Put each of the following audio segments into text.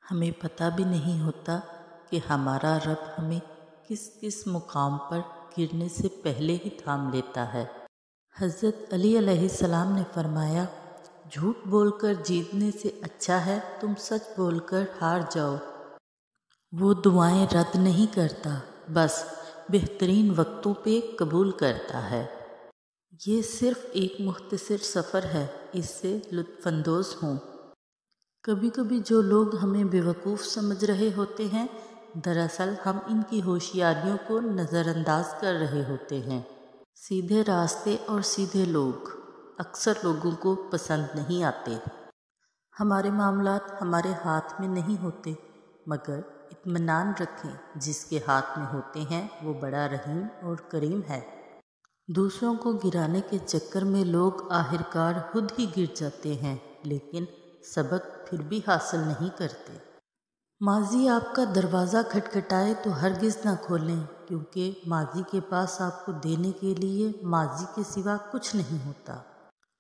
ہمیں پتہ بھی نہیں ہوتا کہ ہمارا رب ہمیں کس کس مقام پر گرنے سے پہلے ہی تھام لیتا ہے۔ حضرت علی علیہ السلام نے فرمایا، جھوٹ بول کر جیتنے سے اچھا ہے تم سچ بول کر ہار جاؤ۔ وہ دعائیں رد نہیں کرتا، بس بہترین وقتوں پہ قبول کرتا ہے۔ یہ صرف ایک مختصر سفر ہے، اس سے لطف اندوز ہوں۔ کبھی کبھی جو لوگ ہمیں بیوقوف سمجھ رہے ہوتے ہیں، دراصل ہم ان کی ہوشیاریوں کو نظر انداز کر رہے ہوتے ہیں۔ سیدھے راستے اور سیدھے لوگ اکثر لوگوں کو پسند نہیں آتے۔ ہمارے معاملات ہمارے ہاتھ میں نہیں ہوتے، مگر اطمینان رکھیں، جس کے ہاتھ میں ہوتے ہیں وہ بڑا رحیم اور کریم ہے۔ دوسروں کو گرانے کے چکر میں لوگ آخرکار خود ہی گر جاتے ہیں، لیکن سبق پھر بھی حاصل نہیں کرتے۔ ماضی آپ کا دروازہ کھٹکھٹائے تو ہرگز نہ کھولیں، کیونکہ ماضی کے پاس آپ کو دینے کے لیے ماضی کے سوا کچھ نہیں ہوتا۔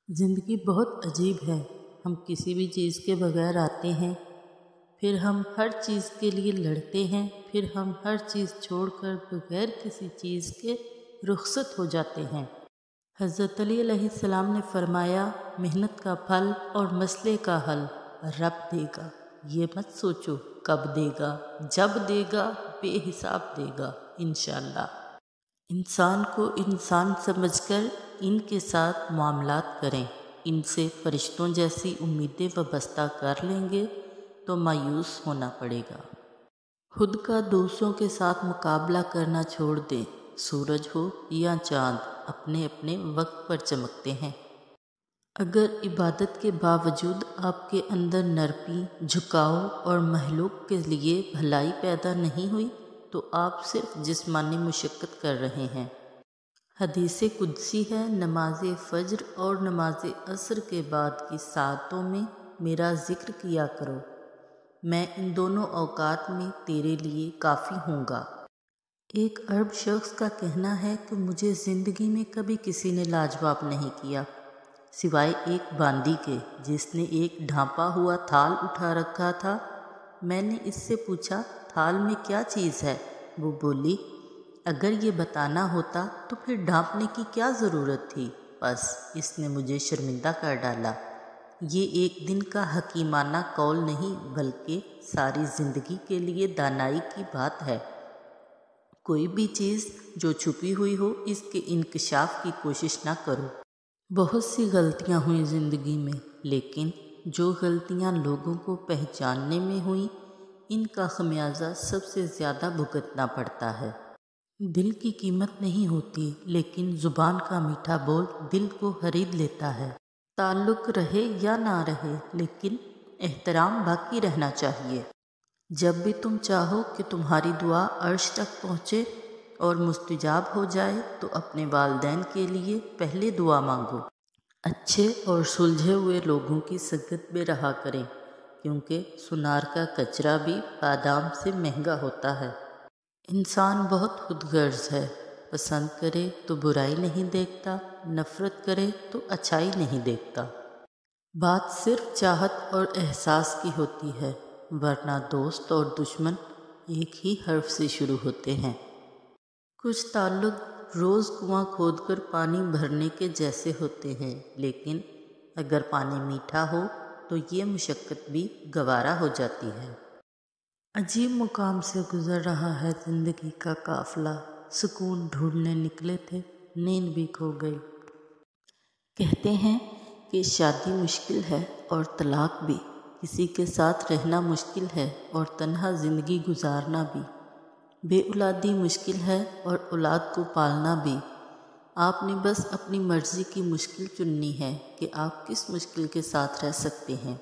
زندگی بہت عجیب ہے، ہم کسی بھی چیز کے بغیر آتے ہیں، پھر ہم ہر چیز کے لیے لڑتے ہیں، پھر ہم ہر چیز چھوڑ کر بغیر کسی چیز کے رخصت ہو جاتے ہیں۔ حضرت علی علیہ السلام نے فرمایا، محنت کا پھل اور مسئلے کا حل رب دے گا، یہ مت سوچو کب دے گا، جب دے گا بے حساب دے گا انشاءاللہ۔ انسان کو انسان سمجھ کر ان کے ساتھ معاملات کریں، ان سے فرشتوں جیسی امیدیں وابستہ کر لیں گے تو مایوس ہونا پڑے گا۔ خود کا دوسروں کے ساتھ مقابلہ کرنا چھوڑ دیں، سورج ہو یا چاند اپنے اپنے وقت پر چمکتے ہیں۔ اگر عبادت کے باوجود آپ کے اندر نرمی، جھکاؤ اور مخلوق کے لیے بھلائی پیدا نہیں ہوئی تو آپ صرف جسمانی مشقت کر رہے ہیں۔ حدیث قدسی ہے، نماز فجر اور نماز عصر کے بعد کی ساعتوں میں میرا ذکر کیا کرو، میں ان دونوں اوقات میں تیرے لیے کافی ہوں گا۔ ایک عرب شخص کا کہنا ہے کہ مجھے زندگی میں کبھی کسی نے لاجواب نہیں کیا، سوائے ایک باندی کے جس نے ایک ڈھانپا ہوا تھال اٹھا رکھا تھا۔ میں نے اس سے پوچھا، تھال میں کیا چیز ہے؟ وہ بولی، اگر یہ بتانا ہوتا تو پھر ڈھانپنے کی کیا ضرورت تھی؟ بس اس نے مجھے شرمندہ کر ڈالا۔ یہ ایک دن کا حکیمانہ قول نہیں، بلکہ ساری زندگی کے لیے دانائی کی بات ہے۔ کوئی بھی چیز جو چھپی ہوئی ہو، اس کے انکشاف کی کوشش نہ کرو۔ بہت سی غلطیاں ہوئیں زندگی میں، لیکن جو غلطیاں لوگوں کو پہچاننے میں ہوئیں، ان کا خمیازہ سب سے زیادہ بھگتنا پڑتا ہے۔ دل کی قیمت نہیں ہوتی، لیکن زبان کا میٹھا بول دل کو خرید لیتا ہے۔ تعلق رہے یا نہ رہے، لیکن احترام باقی رہنا چاہیے۔ جب بھی تم چاہو کہ تمہاری دعا عرش تک پہنچے اور مستجاب ہو جائے تو اپنے والدین کے لیے پہلے دعا مانگو۔ اچھے اور سلجھے ہوئے لوگوں کی سنگت میں رہا کریں، کیونکہ سنار کا کچرا بھی بادام سے مہنگا ہوتا ہے۔ انسان بہت خود غرض ہے، پسند کرے تو برائی نہیں دیکھتا، نفرت کرے تو اچھائی نہیں دیکھتا۔ بات صرف چاہت اور احساس کی ہوتی ہے، ورنہ دوست اور دشمن ایک ہی حرف سے شروع ہوتے ہیں۔ کچھ تعلق روز کنواں کھود کر پانی بھرنے کے جیسے ہوتے ہیں، لیکن اگر پانی میٹھا ہو تو یہ مشقت بھی گوارا ہو جاتی ہے۔ عجیب مقام سے گزر رہا ہے زندگی کا قافلہ، سکون ڈھونڈنے نکلے تھے، نیند بھی کھو گئی۔ کہتے ہیں کہ شادی مشکل ہے اور طلاق بھی، کسی کے ساتھ رہنا مشکل ہے اور تنہا زندگی گزارنا بھی، بے اولادی مشکل ہے اور اولاد کو پالنا بھی۔ آپ نے بس اپنی مرضی کی مشکل چننی ہے کہ آپ کس مشکل کے ساتھ رہ سکتے ہیں۔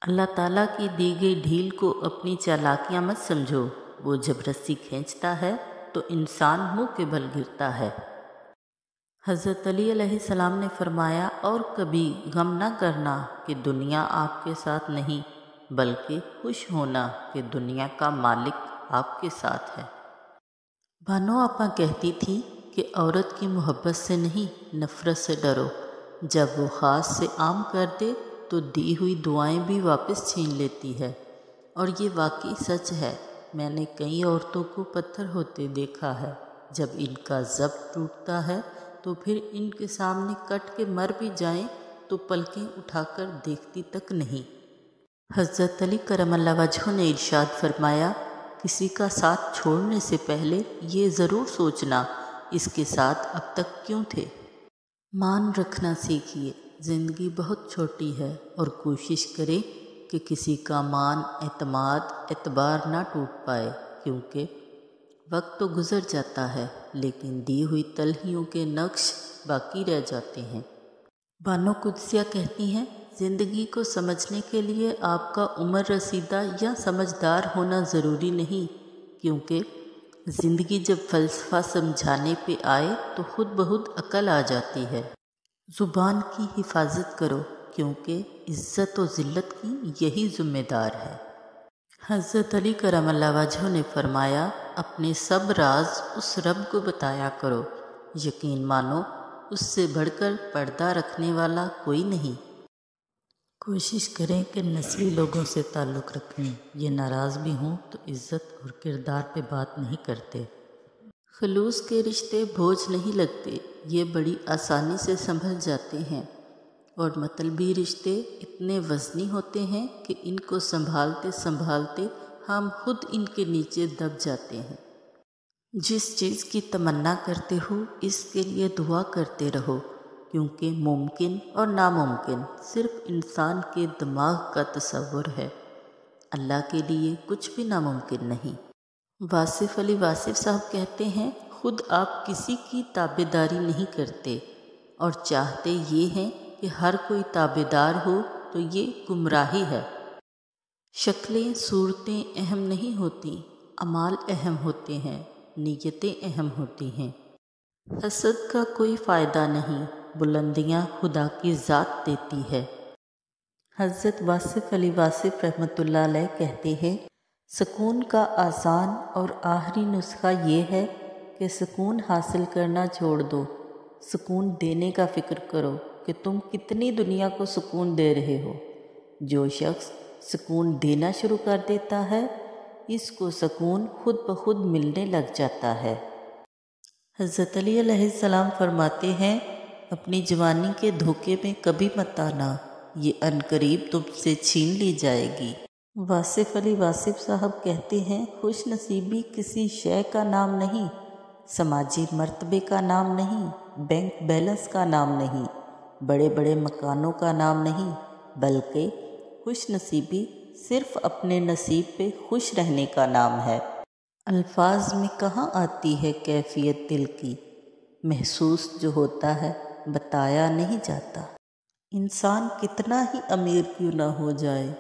اللہ تعالیٰ کی دی گئی ڈھیل کو اپنی چالاکیاں مت سمجھو، وہ جب رسی کھینچتا ہے تو انسان منہ کے بل گرتا ہے۔ حضرت علی علیہ السلام نے فرمایا، اور کبھی غم نہ کرنا کہ دنیا آپ کے ساتھ نہیں، بلکہ خوش ہونا کہ دنیا کا مالک آپ کے ساتھ ہے۔ بانو آپا کہتی تھی کہ عورت کی محبت سے نہیں، نفرت سے ڈرو۔ جب وہ خاص سے عام کر دے تو دی ہوئی دعائیں بھی واپس چھین لیتی ہے۔ اور یہ واقعی سچ ہے، میں نے کئی عورتوں کو پتھر ہوتے دیکھا ہے، جب ان کا ضبط ٹوٹتا ہے تو پھر ان کے سامنے کٹ کے مر بھی جائیں تو پلکیں اٹھا کر دیکھتی تک نہیں۔ حضرت علی کرم اللہ وجہہ نے ارشاد فرمایا، کسی کا ساتھ چھوڑنے سے پہلے یہ ضرور سوچنا اس کے ساتھ اب تک کیوں تھے۔ مان رکھنا سیکھیے، زندگی بہت چھوٹی ہے اور کوشش کریں کہ کسی کا مان، اعتماد، اعتبار نہ ٹوٹ پائے، کیونکہ وقت تو گزر جاتا ہے لیکن دی ہوئی تلخیوں کے نقش باقی رہ جاتے ہیں۔ بانو قدسیہ کہتی ہیں، زندگی کو سمجھنے کے لیے آپ کا عمر رسیدہ یا سمجھدار ہونا ضروری نہیں، کیونکہ زندگی جب فلسفہ سمجھانے پہ آئے تو خود بخود عقل آ جاتی ہے۔ زبان کی حفاظت کرو، کیونکہ عزت و ذلت کی یہی ذمہ دار ہے۔ حضرت علی کرم اللہ وجہہ نے فرمایا، اپنے سب راز اس رب کو بتایا کرو، یقین مانو اس سے بڑھ کر پردہ رکھنے والا کوئی نہیں۔ کوشش کریں کہ نسلی لوگوں سے تعلق رکھیں، یہ ناراض بھی ہوں تو عزت اور کردار پہ بات نہیں کرتے۔ خلوص کے رشتے بوجھ نہیں لگتے، یہ بڑی آسانی سے سنبھل جاتے ہیں، اور مطلبی رشتے اتنے وزنی ہوتے ہیں کہ ان کو سنبھالتے سنبھالتے ہم خود ان کے نیچے دب جاتے ہیں۔ جس چیز کی تمنا کرتے ہو اس کے لیے دعا کرتے رہو، کیونکہ ممکن اور ناممکن صرف انسان کے دماغ کا تصور ہے، اللہ کے لیے کچھ بھی ناممکن نہیں۔ واصف علی واصف صاحب کہتے ہیں، خود آپ کسی کی تابعداری نہیں کرتے اور چاہتے یہ ہیں کہ ہر کوئی تابعدار ہو، تو یہ گمراہی ہے۔ شکلیں صورتیں اہم نہیں ہوتی، اعمال اہم ہوتے ہیں، نیتیں اہم ہوتی ہیں۔ حسد کا کوئی فائدہ نہیں، بلندیاں خدا کی ذات دیتی ہے۔ حضرت واصف علی واصف رحمۃ اللہ علیہ کہتے ہیں، سکون کا آسان اور آخری نسخہ یہ ہے کہ سکون حاصل کرنا چھوڑ دو، سکون دینے کا فکر کرو کہ تم کتنی دنیا کو سکون دے رہے ہو۔ جو شخص سکون دینا شروع کر دیتا ہے، اس کو سکون خود بخود ملنے لگ جاتا ہے۔ حضرت علی علیہ السلام فرماتے ہیں، اپنی جوانی کے دھوکے میں کبھی مت آنا، یہ عنقریب تم سے چھین لی جائے گی۔ واصف علی واصف صاحب کہتے ہیں، خوش نصیبی کسی شے کا نام نہیں، سماجی مرتبے کا نام نہیں، بینک بیلنس کا نام نہیں، بڑے بڑے مکانوں کا نام نہیں، بلکہ خوش نصیبی صرف اپنے نصیب پہ خوش رہنے کا نام ہے۔ الفاظ میں کہاں آتی ہے کیفیت دل کی، محسوس جو ہوتا ہے بتایا نہیں جاتا۔ انسان کتنا ہی امیر کیوں نہ ہو جائے،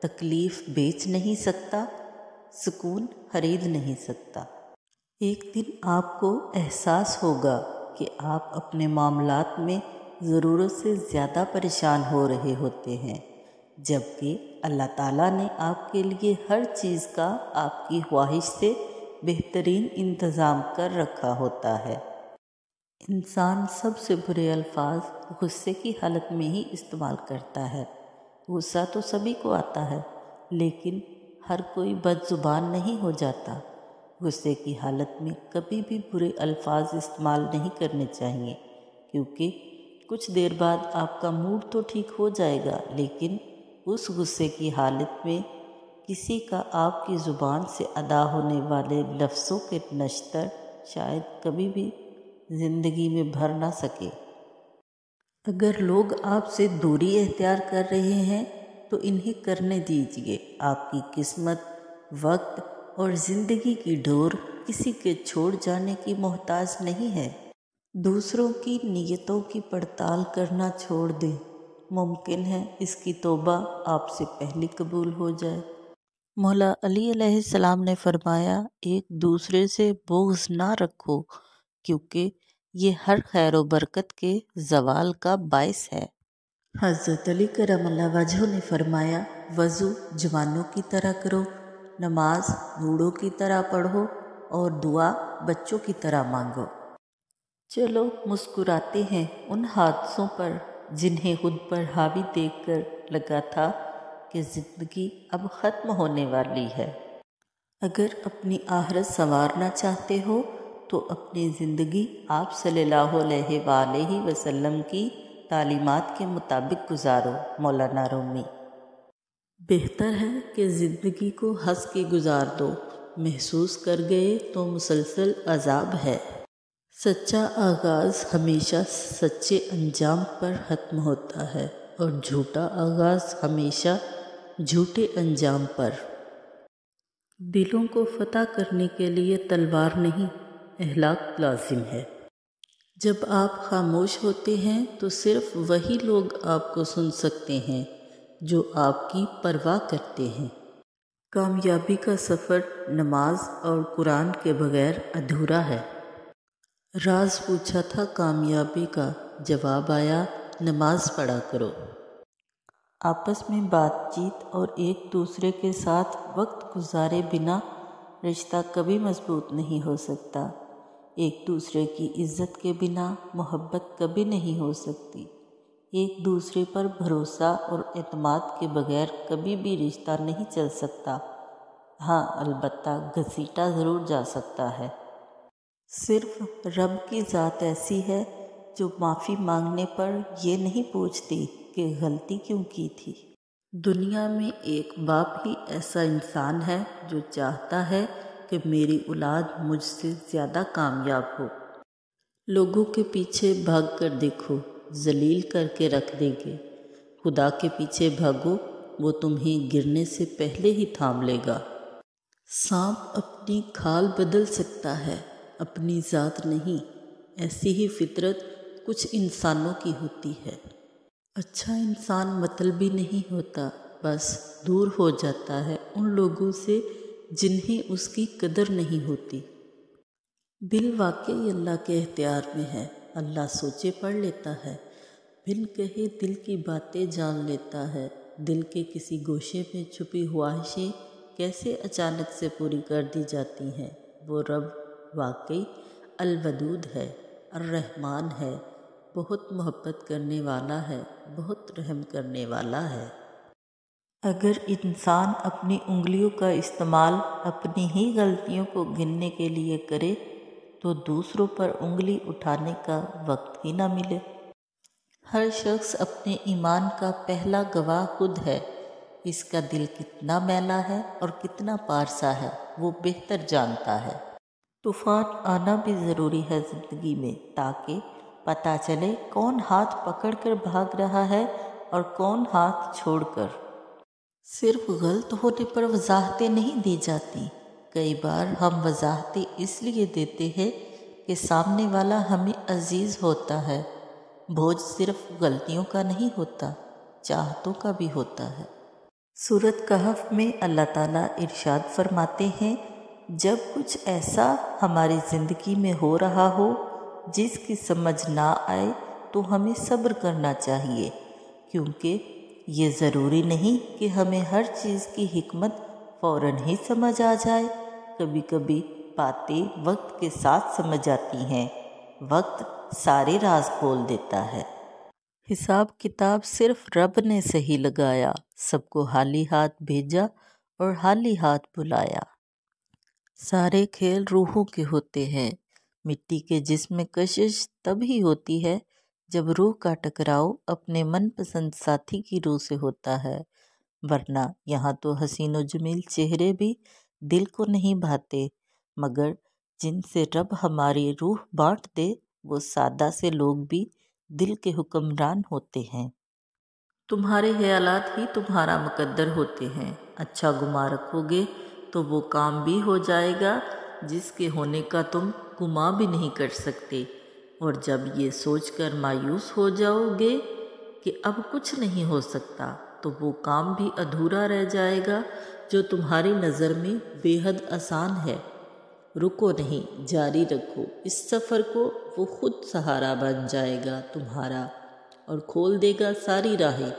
تکلیف بیچ نہیں سکتا، سکون خرید نہیں سکتا۔ ایک دن آپ کو احساس ہوگا کہ آپ اپنے معاملات میں ضرورت سے زیادہ پریشان ہو رہے ہوتے ہیں، جبکہ اللہ تعالیٰ نے آپ کے لیے ہر چیز کا آپ کی خواہش سے بہترین انتظام کر رکھا ہوتا ہے۔ انسان سب سے برے الفاظ غصے کی حالت میں ہی استعمال کرتا ہے۔ غصہ تو سبھی کو آتا ہے، لیکن ہر کوئی بد زبان نہیں ہو جاتا۔ غصے کی حالت میں کبھی بھی برے الفاظ استعمال نہیں کرنے چاہیے، کیونکہ کچھ دیر بعد آپ کا موڈ تو ٹھیک ہو جائے گا، لیکن اس غصے کی حالت میں کسی کا آپ کی زبان سے ادا ہونے والے لفظوں کے نشتر شاید کبھی بھی زندگی میں بھر نہ سکے۔ اگر لوگ آپ سے دوری اختیار کر رہے ہیں تو انہیں کرنے دیجیے، آپ کی قسمت، وقت اور زندگی کی ڈور کسی کے چھوڑ جانے کی محتاج نہیں ہے۔ دوسروں کی نیتوں کی پڑتال کرنا چھوڑ دیں، ممکن ہے اس کی توبہ آپ سے پہلے قبول ہو جائے۔ مولا علی علیہ السلام نے فرمایا، ایک دوسرے سے بغض نہ رکھو، کیونکہ یہ ہر خیر و برکت کے زوال کا باعث ہے۔ حضرت علی کرم اللہ وجہہ نے فرمایا، وضو جوانوں کی طرح کرو، نماز بوڑھوں کی طرح پڑھو اور دعا بچوں کی طرح مانگو۔ چلو مسکراتے ہیں ان حادثوں پر جنہیں خود پر حاوی دیکھ کر لگا تھا کہ زندگی اب ختم ہونے والی ہے۔ اگر اپنی آخرت سنوارنا چاہتے ہو تو اپنی زندگی آپ صلی اللہ علیہ وآلہ وسلم کی تعلیمات کے مطابق گزارو۔ مولانا رومی۔ بہتر ہے کہ زندگی کو ہنس کے گزار دو، محسوس کر گئے تو مسلسل عذاب ہے۔ سچا آغاز ہمیشہ سچے انجام پر ختم ہوتا ہے اور جھوٹا آغاز ہمیشہ جھوٹے انجام پر۔ دلوں کو فتح کرنے کے لیے تلوار نہیں، اخلاق لازم ہے۔ جب آپ خاموش ہوتے ہیں تو صرف وہی لوگ آپ کو سن سکتے ہیں جو آپ کی پرواہ کرتے ہیں۔ کامیابی کا سفر نماز اور قرآن کے بغیر ادھورا ہے۔ راز پوچھا تھا کامیابی کا، جواب آیا نماز پڑھا کرو۔ آپس میں بات چیت اور ایک دوسرے کے ساتھ وقت گزارے بنا رشتہ کبھی مضبوط نہیں ہو سکتا۔ ایک دوسرے کی عزت کے بنا محبت کبھی نہیں ہو سکتی۔ ایک دوسرے پر بھروسہ اور اعتماد کے بغیر کبھی بھی رشتہ نہیں چل سکتا۔ ہاں، البتہ گھسیٹا ضرور جا سکتا ہے۔ صرف رب کی ذات ایسی ہے جو معافی مانگنے پر یہ نہیں پوچھتی کہ غلطی کیوں کی تھی۔ دنیا میں ایک باپ ہی ایسا انسان ہے جو چاہتا ہے کہ میری اولاد مجھ سے زیادہ کامیاب ہو۔ لوگوں کے پیچھے بھاگ کر دیکھو، ذلیل کر کے رکھ دیں گے۔ خدا کے پیچھے بھاگو، وہ تمہیں گرنے سے پہلے ہی تھام لے گا۔ سانپ اپنی کھال بدل سکتا ہے، اپنی ذات نہیں۔ ایسی ہی فطرت کچھ انسانوں کی ہوتی ہے۔ اچھا انسان مطلبی نہیں ہوتا، بس دور ہو جاتا ہے ان لوگوں سے جنہیں اس کی قدر نہیں ہوتی۔ دل واقعی اللہ کے اختیار میں ہے، اللہ سوچے پڑھ لیتا ہے، بن کہے دل کی باتیں جان لیتا ہے۔ دل کے کسی گوشے میں چھپی خواہشیں کیسے اچانک سے پوری کر دی جاتی ہیں۔ وہ رب واقعی الودود ہے، الرحمن ہے، بہت محبت کرنے والا ہے، بہت رحم کرنے والا ہے۔ اگر انسان اپنی انگلیوں کا استعمال اپنی ہی غلطیوں کو گننے کے لیے کرے تو دوسروں پر انگلی اٹھانے کا وقت ہی نہ ملے۔ ہر شخص اپنے ایمان کا پہلا گواہ خود ہے۔ اس کا دل کتنا میلا ہے اور کتنا پارسا ہے وہ بہتر جانتا ہے۔ طوفان آنا بھی ضروری ہے زندگی میں، تاکہ پتہ چلے کون ہاتھ پکڑ کر بھاگ رہا ہے اور کون ہاتھ چھوڑ کر۔ صرف غلط ہونے پر وضاحتیں نہیں دی جاتی، کئی بار ہم وضاحتیں اس لیے دیتے ہیں کہ سامنے والا ہمیں عزیز ہوتا ہے۔ بوجھ صرف غلطیوں کا نہیں ہوتا، چاہتوں کا بھی ہوتا ہے۔ سورۃ کہف میں اللہ تعالیٰ ارشاد فرماتے ہیں، جب کچھ ایسا ہماری زندگی میں ہو رہا ہو جس کی سمجھ نہ آئے تو ہمیں صبر کرنا چاہیے، کیونکہ یہ ضروری نہیں کہ ہمیں ہر چیز کی حکمت فوراً ہی سمجھ آ جائے۔ کبھی کبھی باتیں وقت کے ساتھ سمجھ آتی ہیں، وقت سارے راز کھول دیتا ہے۔ حساب کتاب صرف رب نے صحیح لگایا، سب کو خالی ہاتھ بھیجا اور خالی ہاتھ بلایا۔ سارے کھیل روحوں کے ہوتے ہیں۔ مٹی کے جسم میں کشش تب ہی ہوتی ہے جب روح کا ٹکراؤ اپنے من پسند ساتھی کی روح سے ہوتا ہے، ورنہ یہاں تو حسین و جمیل چہرے بھی دل کو نہیں بھاتے، مگر جن سے رب ہماری روح بانٹ دے وہ سادہ سے لوگ بھی دل کے حکمران ہوتے ہیں۔ تمہارے خیالات ہی تمہارا مقدر ہوتے ہیں۔ اچھا گمان رکھو گے تو وہ کام بھی ہو جائے گا جس کے ہونے کا تم گمان بھی نہیں کر سکتے، اور جب یہ سوچ کر مایوس ہو جاؤ گے کہ اب کچھ نہیں ہو سکتا تو وہ کام بھی ادھورا رہ جائے گا جو تمہاری نظر میں بے حد آسان ہے۔ رکو نہیں، جاری رکھو اس سفر کو، وہ خود سہارا بن جائے گا تمہارا اور کھول دے گا ساری راہیں،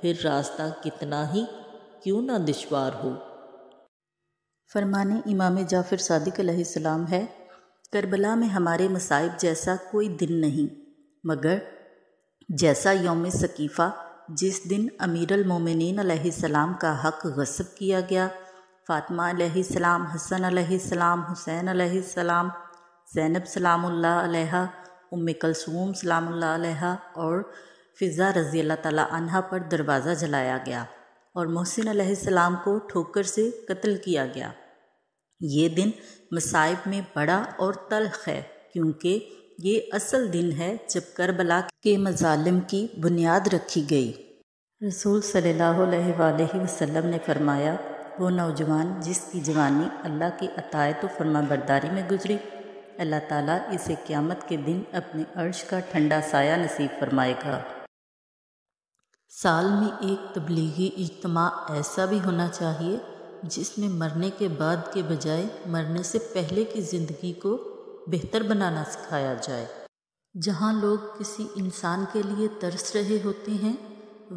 پھر راستہ کتنا ہی کیوں نہ دشوار ہو۔ فرمان امام جعفر صادق علیہ السلام ہے، کربلا میں ہمارے مصائب جیسا کوئی دن نہیں، مگر جیسا یوم سقیفہ جس دن امیر المومنین علیہ السلام کا حق غصب کیا گیا، فاطمہ علیہ السلام، حسن علیہ السلام، حسین علیہ السلام، زینب سلام اللہ علیہا، ام کلثوم سلام اللہ علیہا اور فضہ رضی اللہ تعالیٰ عنہا پر دروازہ جلایا گیا اور محسن علیہ السلام کو ٹھوکر سے قتل کیا گیا۔ یہ دن مصائب میں بڑا اور تلخ ہے، کیونکہ یہ اصل دن ہے جب کربلا کے مظالم کی بنیاد رکھی گئی۔ رسول صلی اللہ علیہ وآلہ وسلم نے فرمایا، وہ نوجوان جس کی جوانی اللہ کی اطاعت و فرما برداری میں گزری، اللہ تعالیٰ اسے قیامت کے دن اپنے عرش کا ٹھنڈا سایہ نصیب فرمائے گا۔ سال میں ایک تبلیغی اجتماع ایسا بھی ہونا چاہیے جس میں مرنے کے بعد کے بجائے مرنے سے پہلے کی زندگی کو بہتر بنانا سکھایا جائے۔ جہاں لوگ کسی انسان کے لیے ترس رہے ہوتے ہیں،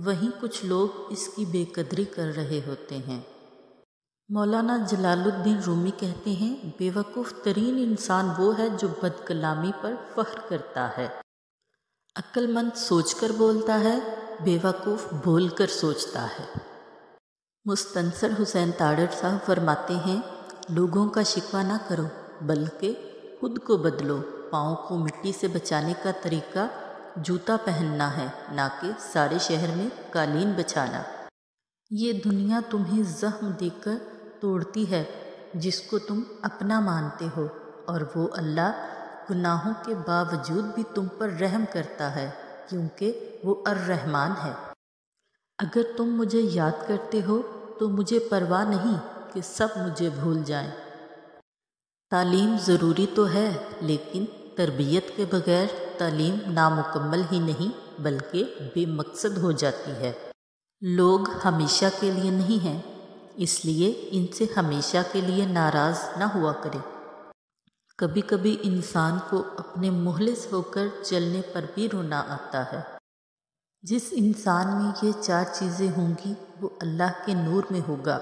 وہیں کچھ لوگ اس کی بے قدری کر رہے ہوتے ہیں۔ مولانا جلال الدین رومی کہتے ہیں، بے وقوف ترین انسان وہ ہے جو بد کلامی پر فخر کرتا ہے۔ عقل مند سوچ کر بولتا ہے، بے وقوف بول کر سوچتا ہے۔ مستنصر حسین تاڑر صاحب فرماتے ہیں، لوگوں کا شکوہ نہ کرو بلکہ خود کو بدلو۔ پاؤں کو مٹی سے بچانے کا طریقہ جوتا پہننا ہے، نہ کہ سارے شہر میں قالین بچھانا۔ یہ دنیا تمہیں زخم دے کر توڑتی ہے جس کو تم اپنا مانتے ہو، اور وہ اللہ گناہوں کے باوجود بھی تم پر رحم کرتا ہے، کیونکہ وہ الرحمن ہے۔ اگر تم مجھے یاد کرتے ہو تو مجھے پرواہ نہیں کہ سب مجھے بھول جائیں۔ تعلیم ضروری تو ہے، لیکن تربیت کے بغیر تعلیم نامکمل ہی نہیں بلکہ بے مقصد ہو جاتی ہے۔ لوگ ہمیشہ کے لیے نہیں ہیں، اس لیے ان سے ہمیشہ کے لیے ناراض نہ ہوا کرے۔ کبھی کبھی انسان کو اپنے مخلص ہو کر چلنے پر بھی رونا آتا ہے۔ جس انسان میں یہ 4 چیزیں ہوں گی وہ اللہ کے نور میں ہوگا۔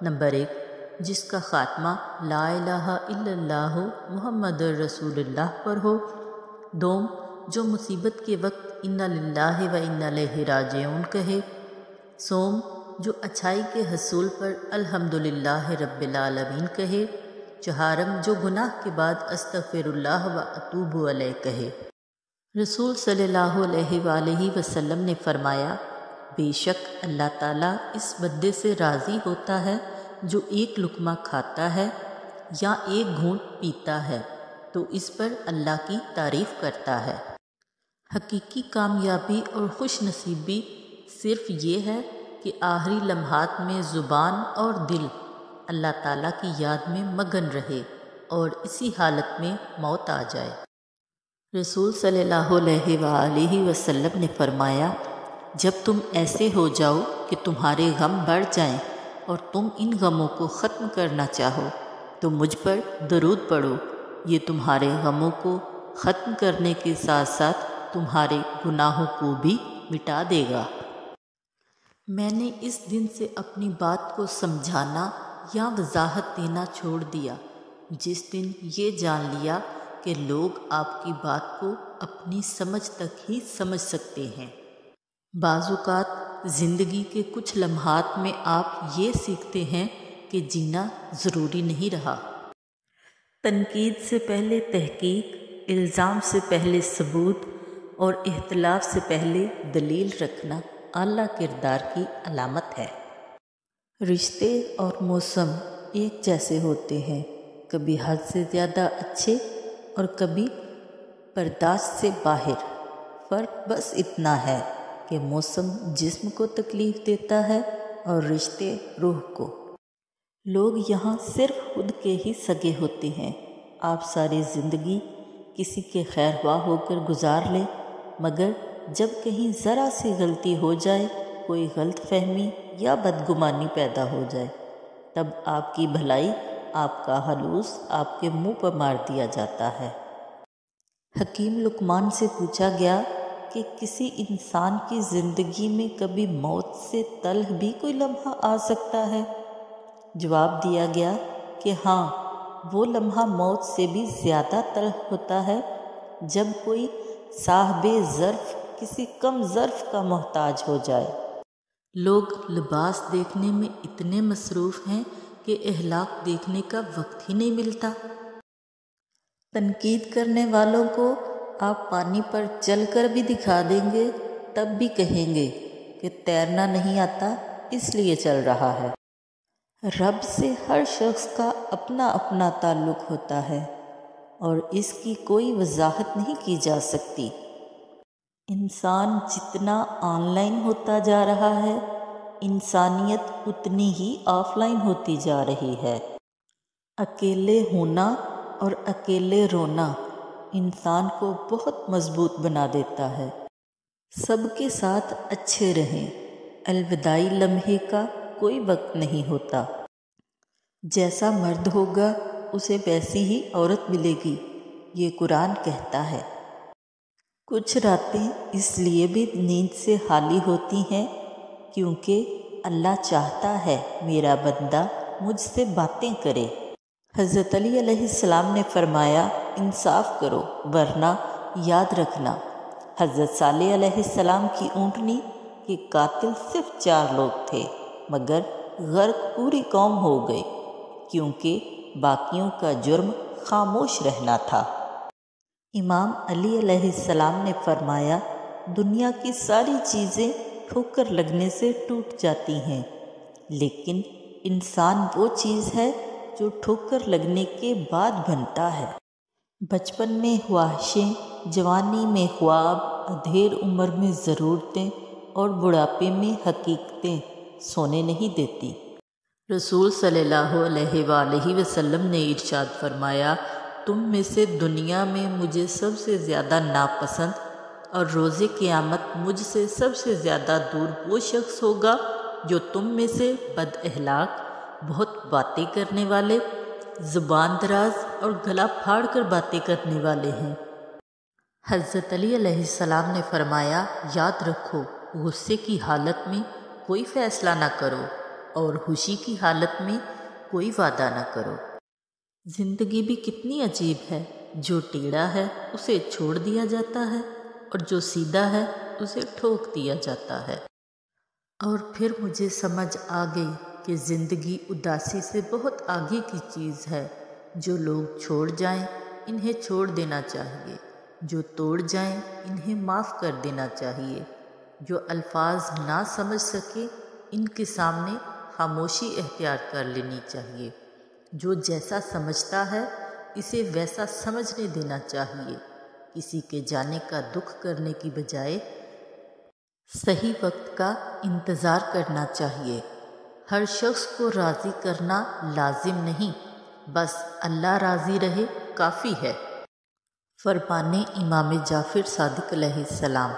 نمبر 1، جس کا خاتمہ لا الہ الا اللہ محمد رسول اللہ پر ہو۔ 2، جو مصیبت کے وقت انا للہ و انا الیہ راجعون کہے۔ سوم، جو اچھائی کے حصول پر الحمدللہ رب العالمین کہے۔ 4، جو گناہ کے بعد استغفر اللہ و اتوب الیہ کہے۔ رسول صلی اللہ علیہ وآلہ وسلم نے فرمایا، بے شک اللہ تعالیٰ اس بندے سے راضی ہوتا ہے جو ایک لقمہ کھاتا ہے یا ایک گھونٹ پیتا ہے تو اس پر اللہ کی تعریف کرتا ہے۔ حقیقی کامیابی اور خوش نصیبی صرف یہ ہے کہ آخری لمحات میں زبان اور دل اللہ تعالیٰ کی یاد میں مگن رہے اور اسی حالت میں موت آ جائے۔ رسول صلی اللہ علیہ وآلہ وسلم نے فرمایا، جب تم ایسے ہو جاؤ کہ تمہارے غم بڑھ جائیں اور تم ان غموں کو ختم کرنا چاہو تو مجھ پر درود پڑھو، یہ تمہارے غموں کو ختم کرنے کے ساتھ ساتھ تمہارے گناہوں کو بھی مٹا دے گا۔ میں نے اس دن سے اپنی بات کو سمجھانا یا وضاحت دینا چھوڑ دیا جس دن یہ جان لیا کہ لوگ آپ کی بات کو اپنی سمجھ تک ہی سمجھ سکتے ہیں۔ بعض اوقات زندگی کے کچھ لمحات میں آپ یہ سیکھتے ہیں کہ جینا ضروری نہیں رہا۔ تنقید سے پہلے تحقیق، الزام سے پہلے ثبوت اور اختلاف سے پہلے دلیل رکھنا اعلیٰ کردار کی علامت ہے۔ رشتے اور موسم ایک جیسے ہوتے ہیں، کبھی حد سے زیادہ اچھے اور کبھی برداشت سے باہر۔ فرق بس اتنا ہے کہ موسم جسم کو تکلیف دیتا ہے اور رشتے روح کو۔ لوگ یہاں صرف خود کے ہی سگے ہوتے ہیں۔ آپ ساری زندگی کسی کے خیر خواہ ہو کر گزار لیں، مگر جب کہیں ذرا سی غلطی ہو جائے، کوئی غلط فہمی یا بدگمانی پیدا ہو جائے، تب آپ کی بھلائی، آپ کا خلوص آپ کے منہ پر مار دیا جاتا ہے۔ حکیم لقمان سے پوچھا گیا کہ کسی انسان کی زندگی میں کبھی موت سے تلخ بھی کوئی لمحہ آ سکتا ہے؟ جواب دیا گیا کہ ہاں، وہ لمحہ موت سے بھی زیادہ تلخ ہوتا ہے جب کوئی صاحب ظرف کسی کم ظرف کا محتاج ہو جائے۔ لوگ لباس دیکھنے میں اتنے مصروف ہیں کہ اخلاق دیکھنے کا وقت ہی نہیں ملتا۔ تنقید کرنے والوں کو آپ پانی پر چل کر بھی دکھا دیں گے تب بھی کہیں گے کہ تیرنا نہیں آتا اس لیے چل رہا ہے۔ رب سے ہر شخص کا اپنا اپنا تعلق ہوتا ہے اور اس کی کوئی وضاحت نہیں کی جا سکتی۔ انسان جتنا آن لائن ہوتا جا رہا ہے، انسانیت اتنی ہی آف لائن ہوتی جا رہی ہے۔ اکیلے ہونا اور اکیلے رونا انسان کو بہت مضبوط بنا دیتا ہے۔ سب کے ساتھ اچھے رہیں، الوداعی لمحے کا کوئی وقت نہیں ہوتا۔ جیسا مرد ہوگا اسے ویسی ہی عورت ملے گی، یہ قرآن کہتا ہے۔ کچھ راتیں اس لیے بھی نیند سے خالی ہوتی ہیں کیونکہ اللہ چاہتا ہے میرا بندہ مجھ سے باتیں کرے۔ حضرت علی علیہ السلام نے فرمایا، انصاف کرو ورنہ یاد رکھنا حضرت صالح علیہ السلام کی اونٹنی کے قاتل صرف 4 لوگ تھے، مگر غرق پوری قوم ہو گئی کیونکہ باقیوں کا جرم خاموش رہنا تھا۔ امام علی علیہ السلام نے فرمایا، دنیا کی ساری چیزیں ٹھوکر لگنے سے ٹوٹ جاتی ہیں، لیکن انسان وہ چیز ہے جو ٹھوکر لگنے کے بعد بنتا ہے۔ بچپن میں خواہشیں، جوانی میں خواب، ادھیر عمر میں ضرورتیں اور بڑھاپے میں حقیقتیں سونے نہیں دیتی۔ رسول صلی اللہ علیہ وآلہ وسلم نے ارشاد فرمایا، تم میں سے دنیا میں مجھے سب سے زیادہ ناپسند اور روز قیامت مجھ سے سب سے زیادہ دور وہ شخص ہوگا جو تم میں سے بد اخلاق، بہت باتیں کرنے والے، زبان دراز اور گلا پھاڑ کر باتیں کرنے والے ہیں۔ حضرت علی علیہ السلام نے فرمایا، یاد رکھو غصے کی حالت میں کوئی فیصلہ نہ کرو اور خوشی کی حالت میں کوئی وعدہ نہ کرو۔ زندگی بھی کتنی عجیب ہے، جو ٹیڑھا ہے اسے چھوڑ دیا جاتا ہے اور جو سیدھا ہے اسے ٹھوک دیا جاتا ہے۔ اور پھر مجھے سمجھ آ گئی کہ زندگی اداسی سے بہت آگے کی چیز ہے۔ جو لوگ چھوڑ جائیں انہیں چھوڑ دینا چاہیے، جو توڑ جائیں انہیں معاف کر دینا چاہیے، جو الفاظ نہ سمجھ سکے ان کے سامنے خاموشی اختیار کر لینی چاہیے، جو جیسا سمجھتا ہے اسے ویسا سمجھنے دینا چاہیے، کسی کے جانے کا دکھ کرنے کی بجائے صحیح وقت کا انتظار کرنا چاہیے۔ ہر شخص کو راضی کرنا لازم نہیں، بس اللہ راضی رہے کافی ہے۔ فرمان امام جعفر صادق علیہ السلام،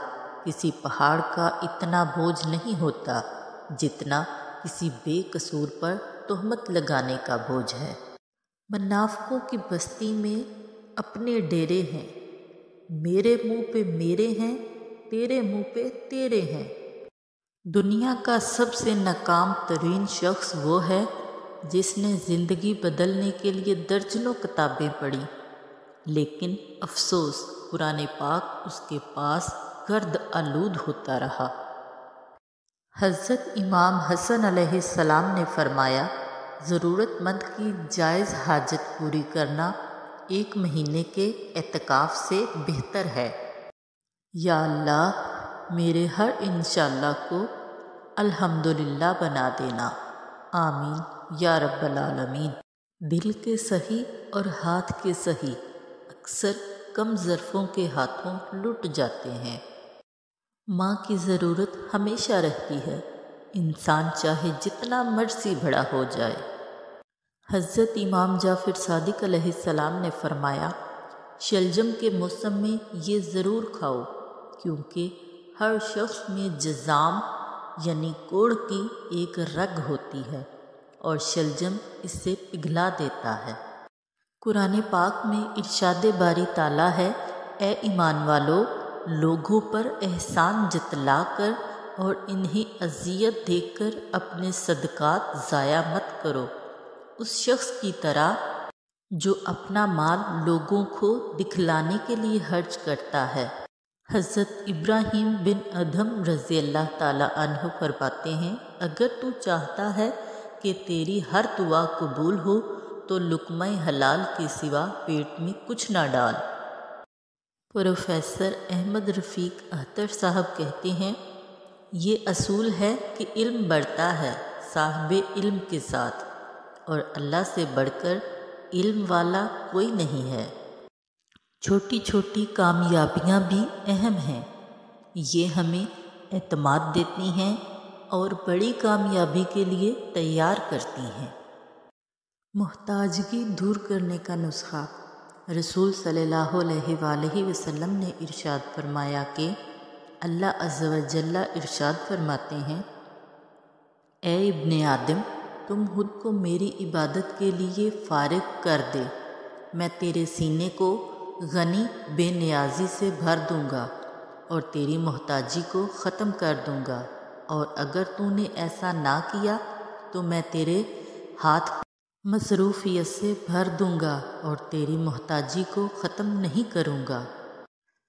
کسی پہاڑ کا اتنا بوجھ نہیں ہوتا جتنا کسی بے قصور پر تہمت لگانے کا بوجھ ہے۔ منافقوں کی بستی میں اپنے ڈیرے ہیں، میرے منہ پہ میرے ہیں، تیرے منہ پہ تیرے ہیں۔ دنیا کا سب سے ناکام ترین شخص وہ ہے جس نے زندگی بدلنے کے لیے درجنوں کتابیں پڑھی، لیکن افسوس قرآن پاک اس کے پاس گرد آلود ہوتا رہا۔ حضرت امام حسن علیہ السلام نے فرمایا، ضرورت مند کی جائز حاجت پوری کرنا 1 مہینے کے اعتکاف سے بہتر ہے۔ یا اللہ میرے ہر انشاءاللہ کو الحمدللہ بنا دینا، آمین یا رب العالمین۔ دل کے سہی اور ہاتھ کے سہی اکثر کم ظرفوں کے ہاتھوں لٹ جاتے ہیں۔ ماں کی ضرورت ہمیشہ رہتی ہے، انسان چاہے جتنا مرضی بڑا ہو جائے۔ حضرت امام جعفر صادق علیہ السلام نے فرمایا، شلجم کے موسم میں یہ ضرور کھاؤ کیونکہ ہر شخص میں جذام یعنی کوڑ کی ایک رگ ہوتی ہے اور شلجم اس سے پگھلا دیتا ہے۔ قرآن پاک میں ارشاد باری تعالیٰ ہے، اے ایمان والو، لوگوں پر احسان جتلا کر اور انہیں اذیت دے کر اپنے صدقات ضائع مت کرو، اس شخص کی طرح جو اپنا مال لوگوں کو دکھلانے کے لیے خرچ کرتا ہے، حضرت ابراہیم بن ادھم رضی اللہ تعالی عنہ فرماتے ہیں، اگر تو چاہتا ہے کہ تیری ہر دعا قبول ہو تو لقمہ حلال کے سوا پیٹ میں کچھ نہ ڈال۔ پروفیسر احمد رفیق اختر صاحب کہتے ہیں، یہ اصول ہے کہ علم بڑھتا ہے صاحب علم کے ساتھ، اور اللہ سے بڑھ کر علم والا کوئی نہیں ہے۔ چھوٹی چھوٹی کامیابیاں بھی اہم ہیں، یہ ہمیں اعتماد دیتی ہیں اور بڑی کامیابی کے لیے تیار کرتی ہیں۔ محتاجگی دور کرنے کا نسخہ۔ رسول صلی اللہ علیہ وآلہ وسلم نے ارشاد فرمایا کہ اللہ عز و جل ارشاد فرماتے ہیں، اے ابن آدم، تم خود کو میری عبادت کے لیے فارغ کر دے، میں تیرے سینے کو غنی بے نیازی سے بھر دوں گا اور تیری محتاجی کو ختم کر دوں گا، اور اگر تو نے ایسا نہ کیا تو میں تیرے ہاتھ مصروفیت سے بھر دوں گا اور تیری محتاجی کو ختم نہیں کروں گا۔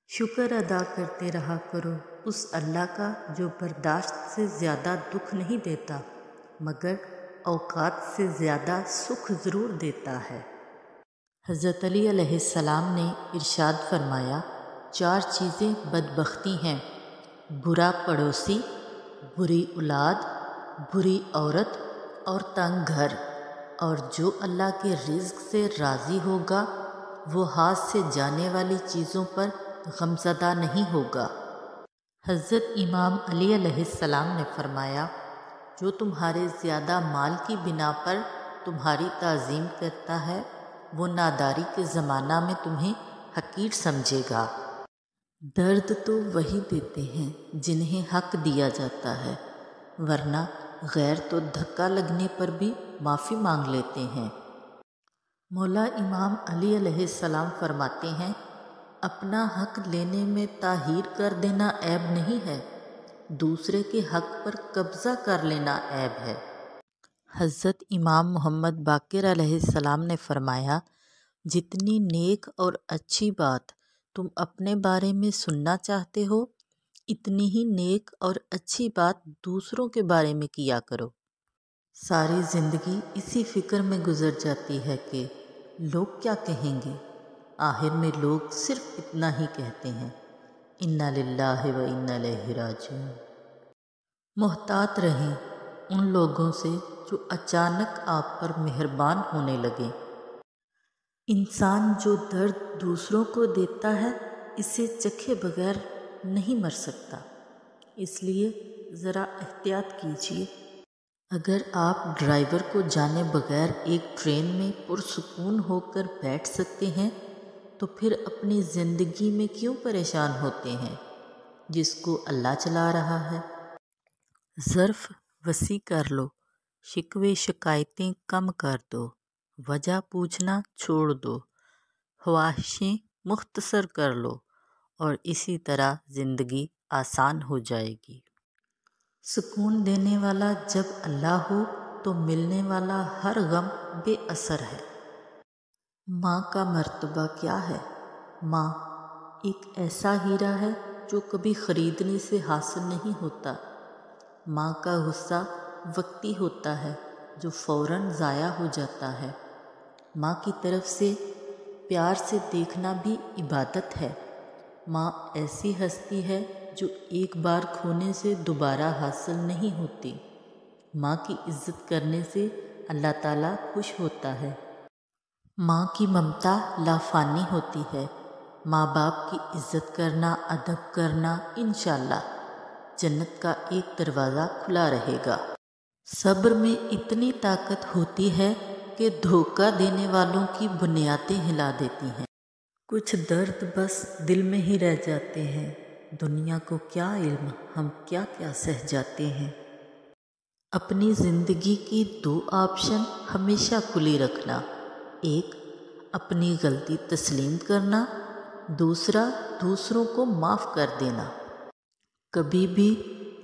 شکر ادا کرتے رہا کرو اس اللہ کا جو برداشت سے زیادہ دکھ نہیں دیتا، مگر اوقات سے زیادہ سکھ ضرور دیتا ہے۔ حضرت علی علیہ السلام نے ارشاد فرمایا، 4 چیزیں بدبختی ہیں: برا پڑوسی، بری اولاد، بری عورت اور تنگ گھر، اور جو اللہ کے رزق سے راضی ہوگا وہ ہاتھ سے جانے والی چیزوں پر غمزدہ نہیں ہوگا۔ حضرت امام علی علیہ السلام نے فرمایا، جو تمہارے زیادہ مال کی بنا پر تمہاری تعظیم کرتا ہے وہ ناداری کے زمانہ میں تمہیں حقیر سمجھے گا۔ درد تو وہی دیتے ہیں جنہیں حق دیا جاتا ہے، ورنہ غیر تو دھکا لگنے پر بھی معافی مانگ لیتے ہیں۔ مولا امام علی علیہ السلام فرماتے ہیں، اپنا حق لینے میں تاخیر کر دینا عیب نہیں ہے، دوسرے کے حق پر قبضہ کر لینا عیب ہے۔ حضرت امام محمد باقر علیہ السلام نے فرمایا، جتنی نیک اور اچھی بات تم اپنے بارے میں سننا چاہتے ہو، اتنی ہی نیک اور اچھی بات دوسروں کے بارے میں کیا کرو۔ ساری زندگی اسی فکر میں گزر جاتی ہے کہ لوگ کیا کہیں گے، آخر میں لوگ صرف اتنا ہی کہتے ہیں، انا للہ و انا الیہ راجعون۔ محتاط رہیں ان لوگوں سے جو اچانک آپ پر مہربان ہونے لگیں۔ انسان جو درد دوسروں کو دیتا ہے اسے چکھے بغیر نہیں مر سکتا، اس لیے ذرا احتیاط کیجیے۔ اگر آپ ڈرائیور کو جانے بغیر ایک ٹرین میں پرسکون ہو کر بیٹھ سکتے ہیں تو پھر اپنی زندگی میں کیوں پریشان ہوتے ہیں جس کو اللہ چلا رہا ہے۔ ظرف وسیع کر لو، شکوے شکایتیں کم کر دو، وجہ پوچھنا چھوڑ دو، خواہشیں مختصر کر لو، اور اسی طرح زندگی آسان ہو جائے گی۔ سکون دینے والا جب اللہ ہو تو ملنے والا ہر غم بے اثر ہے۔ ماں کا مرتبہ کیا ہے؟ ماں ایک ایسا ہیرا ہے جو کبھی خریدنے سے حاصل نہیں ہوتا۔ ماں کا غصہ وقتی ہوتا ہے جو فوراً ضائع ہو جاتا ہے۔ ماں کی طرف سے پیار سے دیکھنا بھی عبادت ہے۔ ماں ایسی ہستی ہے جو ایک بار کھونے سے دوبارہ حاصل نہیں ہوتی۔ ماں کی عزت کرنے سے اللہ تعالیٰ خوش ہوتا ہے۔ ماں کی ممتا لافانی ہوتی ہے۔ ماں باپ کی عزت کرنا، ادب کرنا، انشاءاللہ جنت کا ایک دروازہ کھلا رہے گا۔ صبر میں اتنی طاقت ہوتی ہے کہ دھوکہ دینے والوں کی بنیادیں ہلا دیتی ہیں۔ کچھ درد بس دل میں ہی رہ جاتے ہیں، دنیا کو کیا علم ہم کیا کیا سہ جاتے ہیں۔ اپنی زندگی کی 2 آپشن ہمیشہ کھلی رکھنا، ایک اپنی غلطی تسلیم کرنا، دوسرا دوسروں کو معاف کر دینا۔ کبھی بھی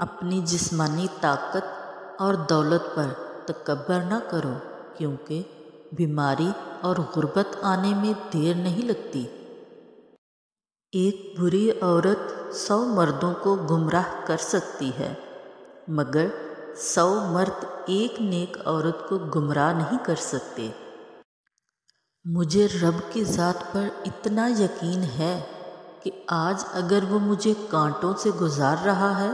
اپنی جسمانی طاقت اور دولت پر تکبر نہ کرو، کیونکہ بیماری اور غربت آنے میں دیر نہیں لگتی۔ ایک بری عورت 100 مردوں کو گمراہ کر سکتی ہے، مگر 100 مرد ایک نیک عورت کو گمراہ نہیں کر سکتے۔ مجھے رب کی ذات پر اتنا یقین ہے کہ آج اگر وہ مجھے کانٹوں سے گزار رہا ہے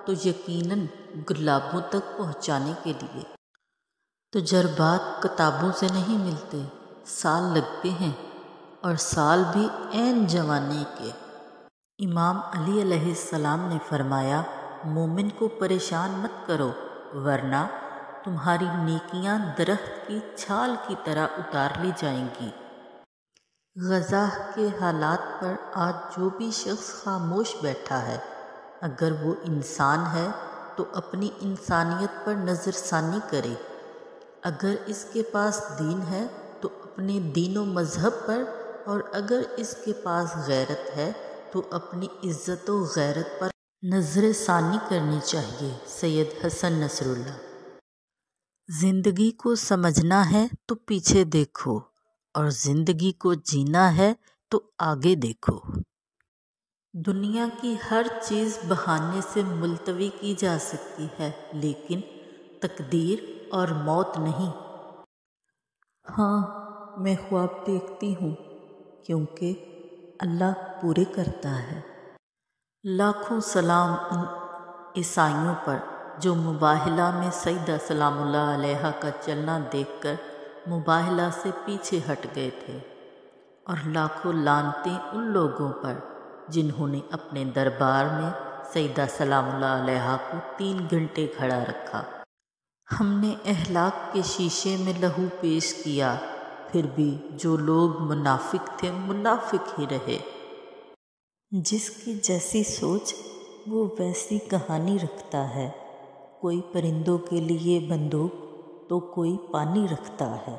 تو یقیناً گلابوں تک پہنچانے کے لیے۔ تجربات کتابوں سے نہیں ملتے، سال لگتے ہیں، اور سال بھی عین جوانی کے۔ امام علی علیہ السلام نے فرمایا، مومن کو پریشان مت کرو ورنہ تمہاری نیکیاں درخت کی چھال کی طرح اتار لی جائیں گی۔ غزہ کے حالات پر آج جو بھی شخص خاموش بیٹھا ہے، اگر وہ انسان ہے تو اپنی انسانیت پر نظر ثانی کرے، اگر اس کے پاس دین ہے تو اپنے دین و مذہب پر، اور اگر اس کے پاس غیرت ہے تو اپنی عزت و غیرت پر نظر ثانی کرنی چاہیے۔ سید حسن نصر اللہ۔ زندگی کو سمجھنا ہے تو پیچھے دیکھو، اور زندگی کو جینا ہے تو آگے دیکھو۔ دنیا کی ہر چیز بہانے سے ملتوی کی جا سکتی ہے، لیکن تقدیر اور موت نہیں۔ ہاں، میں خواب دیکھتی ہوں کیونکہ اللہ پورے کرتا ہے۔ لاکھوں سلام ان عیسائیوں پر جو مباہلہ میں سیدہ سلام اللہ علیہا کا چلنا دیکھ کر مباہلہ سے پیچھے ہٹ گئے تھے، اور لاکھوں لعنتیں ان لوگوں پر جنہوں نے اپنے دربار میں سیدہ سلام اللہ علیہا کو 3 گھنٹے کھڑا رکھا۔ ہم نے اخلاق کے شیشے میں لہو پیش کیا، پھر بھی جو لوگ منافق تھے منافق ہی رہے۔ جس کی جیسی سوچ وہ ویسی کہانی رکھتا ہے، کوئی پرندوں کے لیے بندوق تو کوئی پانی رکھتا ہے۔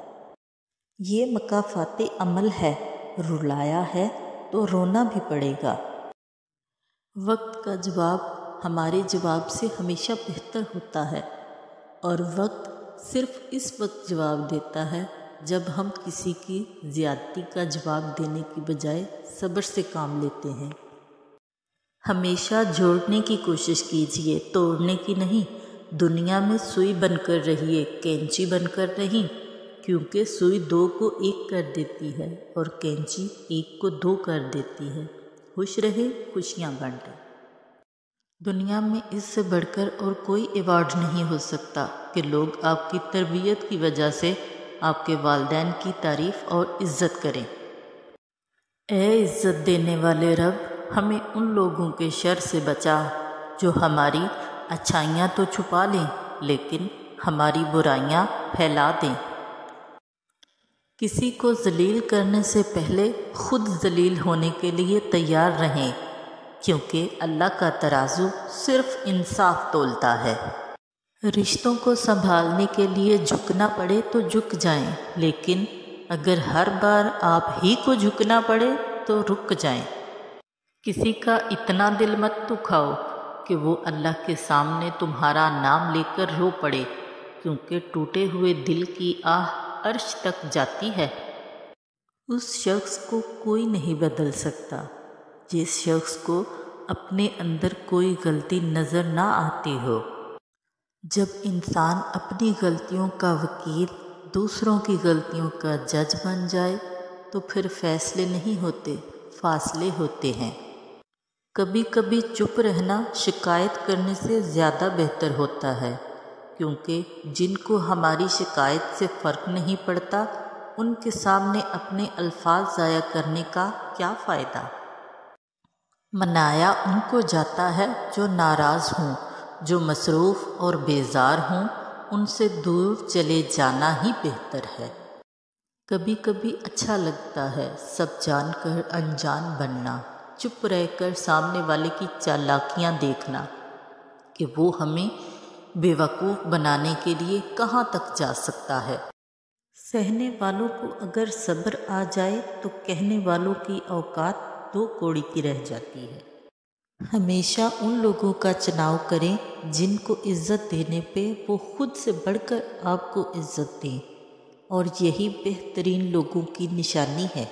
یہ مکافات عمل ہے، رلایا ہے تو رونا بھی پڑے گا۔ وقت کا جواب ہمارے جواب سے ہمیشہ بہتر ہوتا ہے، اور وقت صرف اس وقت جواب دیتا ہے جب ہم کسی کی زیادتی کا جواب دینے کی بجائے صبر سے کام لیتے ہیں۔ ہمیشہ جوڑنے کی کوشش کیجیے، توڑنے کی نہیں۔ دنیا میں سوئی بن کر رہیے، کینچی بن کر نہیں، کیونکہ سوئی 2 کو 1 کر دیتی ہے اور کینچی 1 کو 2 کر دیتی ہے۔ خوش رہے، خوشیاں بانٹیں۔ دنیا میں اس سے بڑھ کر اور کوئی ایوارڈ نہیں ہو سکتا کہ لوگ آپ کی تربیت کی وجہ سے آپ کے والدین کی تعریف اور عزت کریں۔ اے عزت دینے والے رب، ہمیں ان لوگوں کے شر سے بچا جو ہماری اچھائیاں تو چھپا لیں لیکن ہماری برائیاں پھیلا دیں۔ کسی کو ذلیل کرنے سے پہلے خود ذلیل ہونے کے لیے تیار رہیں، کیونکہ اللہ کا ترازو صرف انصاف تولتا ہے۔ رشتوں کو سنبھالنے کے لیے جھکنا پڑے تو جھک جائیں، لیکن اگر ہر بار آپ ہی کو جھکنا پڑے تو رک جائیں۔ کسی کا اتنا دل مت دکھاؤ کہ وہ اللہ کے سامنے تمہارا نام لے کر رو پڑے، کیونکہ ٹوٹے ہوئے دل کی آہ عرش تک جاتی ہے۔ اس شخص کو کوئی نہیں بدل سکتا جس شخص کو اپنے اندر کوئی غلطی نظر نہ آتی ہو۔ جب انسان اپنی غلطیوں کا وکیل، دوسروں کی غلطیوں کا جج بن جائے تو پھر فیصلے نہیں ہوتے، فاصلے ہوتے ہیں۔ کبھی کبھی چپ رہنا شکایت کرنے سے زیادہ بہتر ہوتا ہے، کیونکہ جن کو ہماری شکایت سے فرق نہیں پڑتا ان کے سامنے اپنے الفاظ ضائع کرنے کا کیا فائدہ۔ منایا ان کو جاتا ہے جو ناراض ہوں، جو مصروف اور بیزار ہوں ان سے دور چلے جانا ہی بہتر ہے۔ کبھی کبھی اچھا لگتا ہے سب جان کر انجان بننا، چپ رہ کر سامنے والے کی چالاکیاں دیکھنا کہ وہ ہمیں بیوقوف بنانے کے لیے کہاں تک جا سکتا ہے۔ سہنے والوں کو اگر صبر آ جائے تو کہنے والوں کی اوقات 2 کوڑی کی رہ جاتی ہے۔ ہمیشہ ان لوگوں کا چناؤ کریں جن کو عزت دینے پہ وہ خود سے بڑھ کر آپ کو عزت دیں، اور یہی بہترین لوگوں کی نشانی ہے۔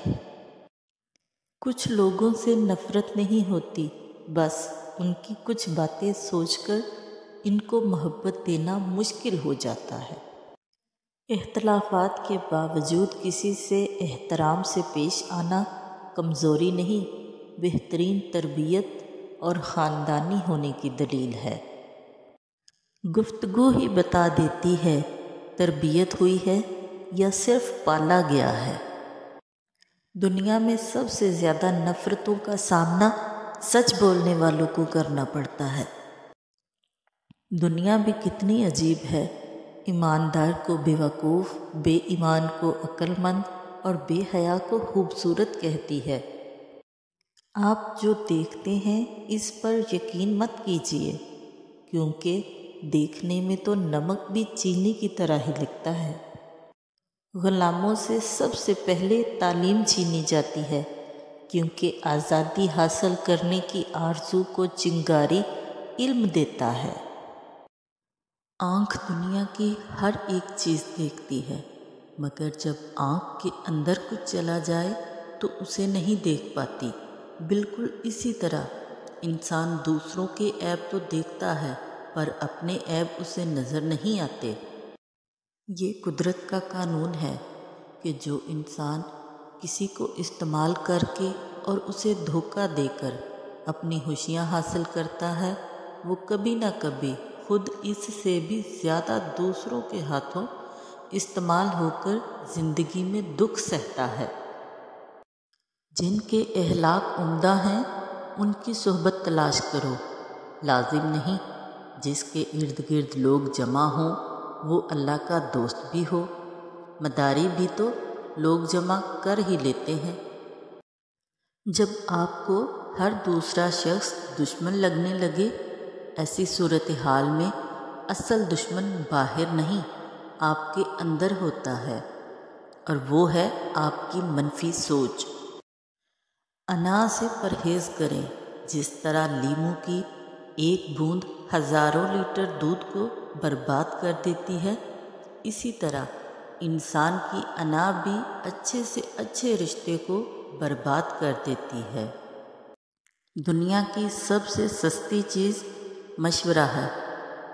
کچھ لوگوں سے نفرت نہیں ہوتی، بس ان کی کچھ باتیں سوچ کر ان کو محبت دینا مشکل ہو جاتا ہے۔ اختلافات کے باوجود کسی سے احترام سے پیش آنا کمزوری نہیں، بہترین تربیت اور خاندانی ہونے کی دلیل ہے۔ گفتگو ہی بتا دیتی ہے تربیت ہوئی ہے یا صرف پالا گیا ہے۔ دنیا میں سب سے زیادہ نفرتوں کا سامنا سچ بولنے والوں کو کرنا پڑتا ہے۔ دنیا بھی کتنی عجیب ہے، ایماندار کو بیوقوف، بے ایمان کو عقل مند اور بے حیا کو خوبصورت کہتی ہے۔ آپ جو دیکھتے ہیں اس پر یقین مت کیجیے، کیونکہ دیکھنے میں تو نمک بھی چینی کی طرح ہی لگتا ہے۔ غلاموں سے سب سے پہلے تعلیم چھینی جاتی ہے، کیونکہ آزادی حاصل کرنے کی آرزو کو چنگاری علم دیتا ہے۔ آنکھ دنیا کی ہر ایک چیز دیکھتی ہے، مگر جب آنکھ کے اندر کچھ چلا جائے تو اسے نہیں دیکھ پاتی۔ بالکل اسی طرح انسان دوسروں کے عیب تو دیکھتا ہے، پر اپنے عیب اسے نظر نہیں آتے۔ یہ قدرت کا قانون ہے کہ جو انسان کسی کو استعمال کر کے اور اسے دھوکہ دے کر اپنی خوشیاں حاصل کرتا ہے، وہ کبھی نہ کبھی خود اس سے بھی زیادہ دوسروں کے ہاتھوں استعمال ہو کر زندگی میں دکھ سہتا ہے۔ جن کے اخلاق عمدہ ہیں ان کی صحبت تلاش کرو، لازم نہیں جس کے ارد گرد لوگ جمع ہوں وہ اللہ کا دوست بھی ہو، مداری بھی تو لوگ جمع کر ہی لیتے ہیں۔ جب آپ کو ہر دوسرا شخص دشمن لگنے لگے، ایسی صورتحال میں اصل دشمن باہر نہیں آپ کے اندر ہوتا ہے، اور وہ ہے آپ کی منفی سوچ۔ انا سے پرہیز کریں، جس طرح لیموں کی ایک بوند ہزاروں لیٹر دودھ کو برباد کر دیتی ہے، اسی طرح انسان کی انا بھی اچھے سے اچھے رشتے کو برباد کر دیتی ہے۔ دنیا کی سب سے سستی چیز مشورہ ہے،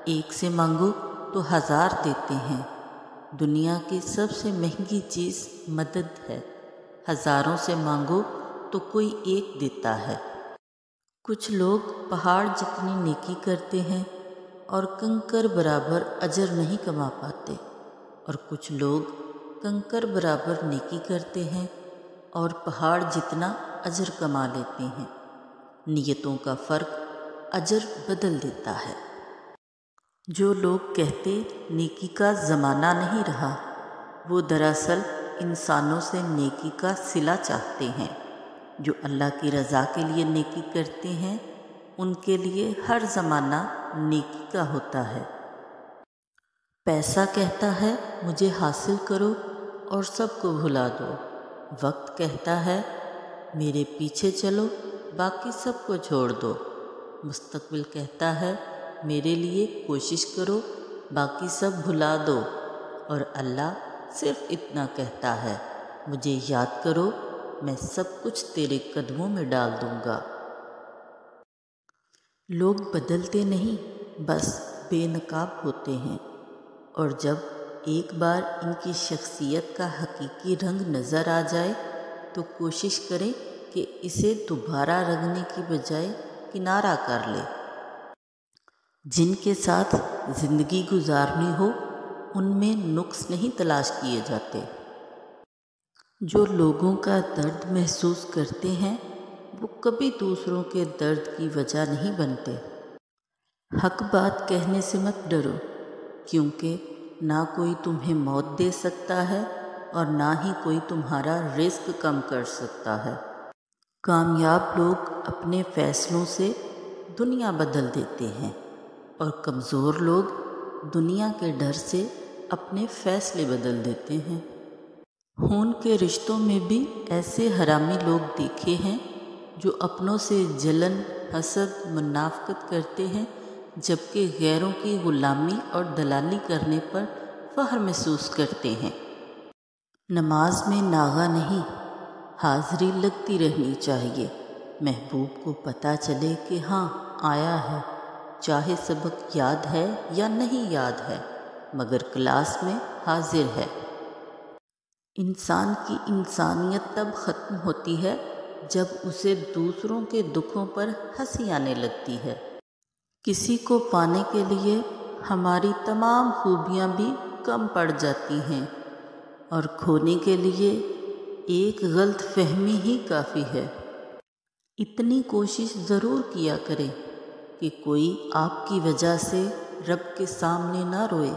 ایک سے مانگو تو 1000 دیتے ہیں۔ دنیا کی سب سے مہنگی چیز مدد ہے، ہزاروں سے مانگو تو کوئی ایک دیتا ہے۔ کچھ لوگ پہاڑ جتنی نیکی کرتے ہیں اور کنکر برابر اجر نہیں کما پاتے، اور کچھ لوگ کنکر برابر نیکی کرتے ہیں اور پہاڑ جتنا اجر کما لیتے ہیں۔ نیتوں کا فرق اجر بدل دیتا ہے۔ جو لوگ کہتے نیکی کا زمانہ نہیں رہا، وہ دراصل انسانوں سے نیکی کا صلہ چاہتے ہیں۔ جو اللہ کی رضا کے لیے نیکی کرتے ہیں ان کے لیے ہر زمانہ نیکی کا ہوتا ہے۔ پیسہ کہتا ہے مجھے حاصل کرو اور سب کو بھلا دو، وقت کہتا ہے میرے پیچھے چلو باقی سب کو چھوڑ دو، مستقبل کہتا ہے میرے لیے کوشش کرو باقی سب بھلا دو، اور اللہ صرف اتنا کہتا ہے مجھے یاد کرو میں سب کچھ تیرے قدموں میں ڈال دوں گا۔ لوگ بدلتے نہیں، بس بے نقاب ہوتے ہیں، اور جب ایک بار ان کی شخصیت کا حقیقی رنگ نظر آ جائے تو کوشش کریں کہ اسے دوبارہ رنگنے کی بجائے کنارہ کر لے۔ جن کے ساتھ زندگی گزارنی ہو ان میں نقص نہیں تلاش کیے جاتے۔ جو لوگوں کا درد محسوس کرتے ہیں وہ کبھی دوسروں کے درد کی وجہ نہیں بنتے۔ حق بات کہنے سے مت ڈرو، کیونکہ نہ کوئی تمہیں موت دے سکتا ہے اور نہ ہی کوئی تمہارا رزق کم کر سکتا ہے۔ کامیاب لوگ اپنے فیصلوں سے دنیا بدل دیتے ہیں، اور کمزور لوگ دنیا کے ڈر سے اپنے فیصلے بدل دیتے ہیں۔ خون کے رشتوں میں بھی ایسے حرامی لوگ دیکھے ہیں جو اپنوں سے جلن، حسد، منافقت کرتے ہیں، جبکہ غیروں کی غلامی اور دلالی کرنے پر فخر محسوس کرتے ہیں۔ نماز میں ناغہ نہیں، حاضری لگتی رہنی چاہیے، محبوب کو پتہ چلے کہ ہاں آیا ہے، چاہے سبق یاد ہے یا نہیں یاد ہے مگر کلاس میں حاضر ہے۔ انسان کی انسانیت تب ختم ہوتی ہے جب اسے دوسروں کے دکھوں پر ہنسی آنے لگتی ہے۔ کسی کو پانے کے لیے ہماری تمام خوبیاں بھی کم پڑ جاتی ہیں اور کھونے کے لیے ایک غلط فہمی ہی کافی ہے۔ اتنی کوشش ضرور کیا کرے کہ کوئی آپ کی وجہ سے رب کے سامنے نہ روئے۔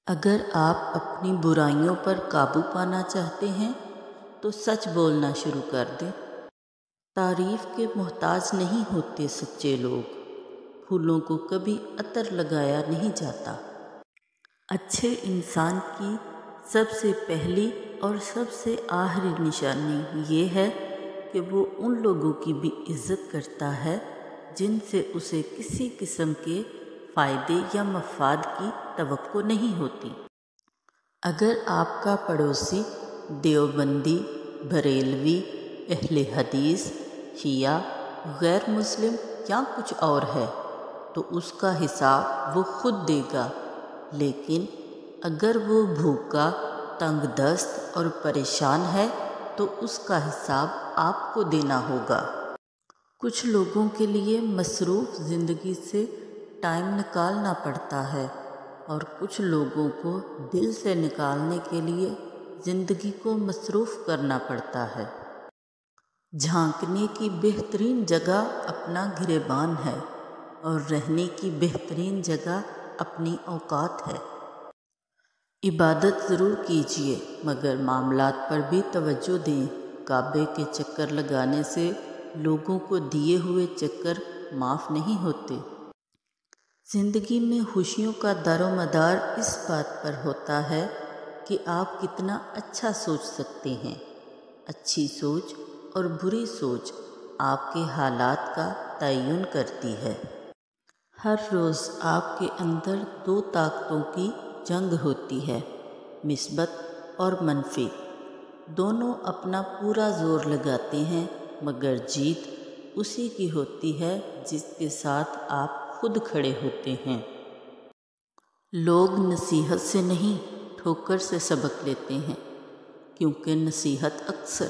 اگر آپ اپنی برائیوں پر قابو پانا چاہتے ہیں تو سچ بولنا شروع کر دیں۔ تعریف کے محتاج نہیں ہوتے سچے لوگ، پھولوں کو کبھی عطر لگایا نہیں جاتا۔ اچھے انسان کی سب سے پہلی اور سب سے آخری نشانی یہ ہے کہ وہ ان لوگوں کی بھی عزت کرتا ہے جن سے اسے کسی قسم کے فائدے یا مفاد کی توقع نہیں ہوتی۔ اگر آپ کا پڑوسی دیوبندی، بریلوی، اہل حدیث، شیعہ، غیر مسلم یا کچھ اور ہے تو اس کا حساب وہ خود دے گا، لیکن اگر وہ بھوکا، تنگ دست اور پریشان ہے تو اس کا حساب آپ کو دینا ہوگا۔ کچھ لوگوں کے لیے مصروف زندگی سے ٹائم نکالنا پڑتا ہے اور کچھ لوگوں کو دل سے نکالنے کے لیے زندگی کو مصروف کرنا پڑتا ہے۔ جھانکنے کی بہترین جگہ اپنا گریبان ہے اور رہنے کی بہترین جگہ اپنی اوقات ہے۔ عبادت ضرور کیجیے مگر معاملات پر بھی توجہ دیں۔ کعبے کے چکر لگانے سے لوگوں کو دیے ہوئے چکر معاف نہیں ہوتے۔ زندگی میں خوشیوں کا دار و مدار اس بات پر ہوتا ہے کہ آپ کتنا اچھا سوچ سکتے ہیں۔ اچھی سوچ اور بری سوچ آپ کے حالات کا تعین کرتی ہے۔ ہر روز آپ کے اندر دو طاقتوں کی جنگ ہوتی ہے، مثبت اور منفی۔ دونوں اپنا پورا زور لگاتے ہیں مگر جیت اسی کی ہوتی ہے جس کے ساتھ آپ خود کھڑے ہوتے ہیں۔ لوگ نصیحت سے نہیں ٹھوکر سے سبق لیتے ہیں، کیونکہ نصیحت اکثر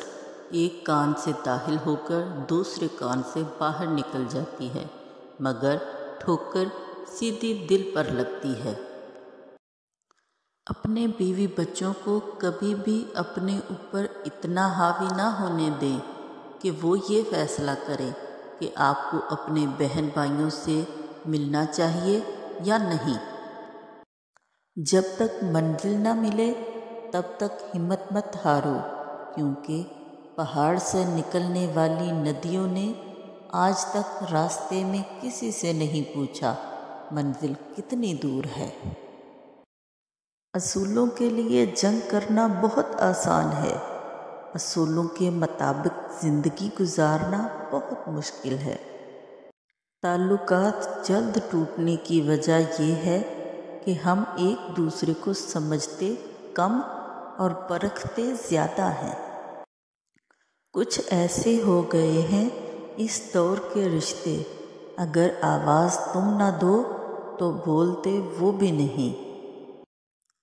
ایک کان سے داخل ہو کر دوسرے کان سے باہر نکل جاتی ہے مگر ٹھوکر سیدھی دل پر لگتی ہے۔ اپنے بیوی بچوں کو کبھی بھی اپنے اوپر اتنا حاوی نہ ہونے دیں کہ وہ یہ فیصلہ کریں کہ آپ کو اپنے بہن بھائیوں سے ملنا چاہیے یا نہیں۔ جب تک منزل نہ ملے تب تک ہمت مت ہارو، کیونکہ پہاڑ سے نکلنے والی ندیوں نے آج تک راستے میں کسی سے نہیں پوچھا منزل کتنی دور ہے۔ اصولوں کے لیے جنگ کرنا بہت آسان ہے، اصولوں کے مطابق زندگی گزارنا بہت مشکل ہے۔ تعلقات جلد ٹوٹنے کی وجہ یہ ہے کہ ہم ایک دوسرے کو سمجھتے کم اور پرکھتے زیادہ ہیں۔ کچھ ایسے ہو گئے ہیں اس دور کے رشتے، اگر آواز تم نہ دو تو بولتے وہ بھی نہیں۔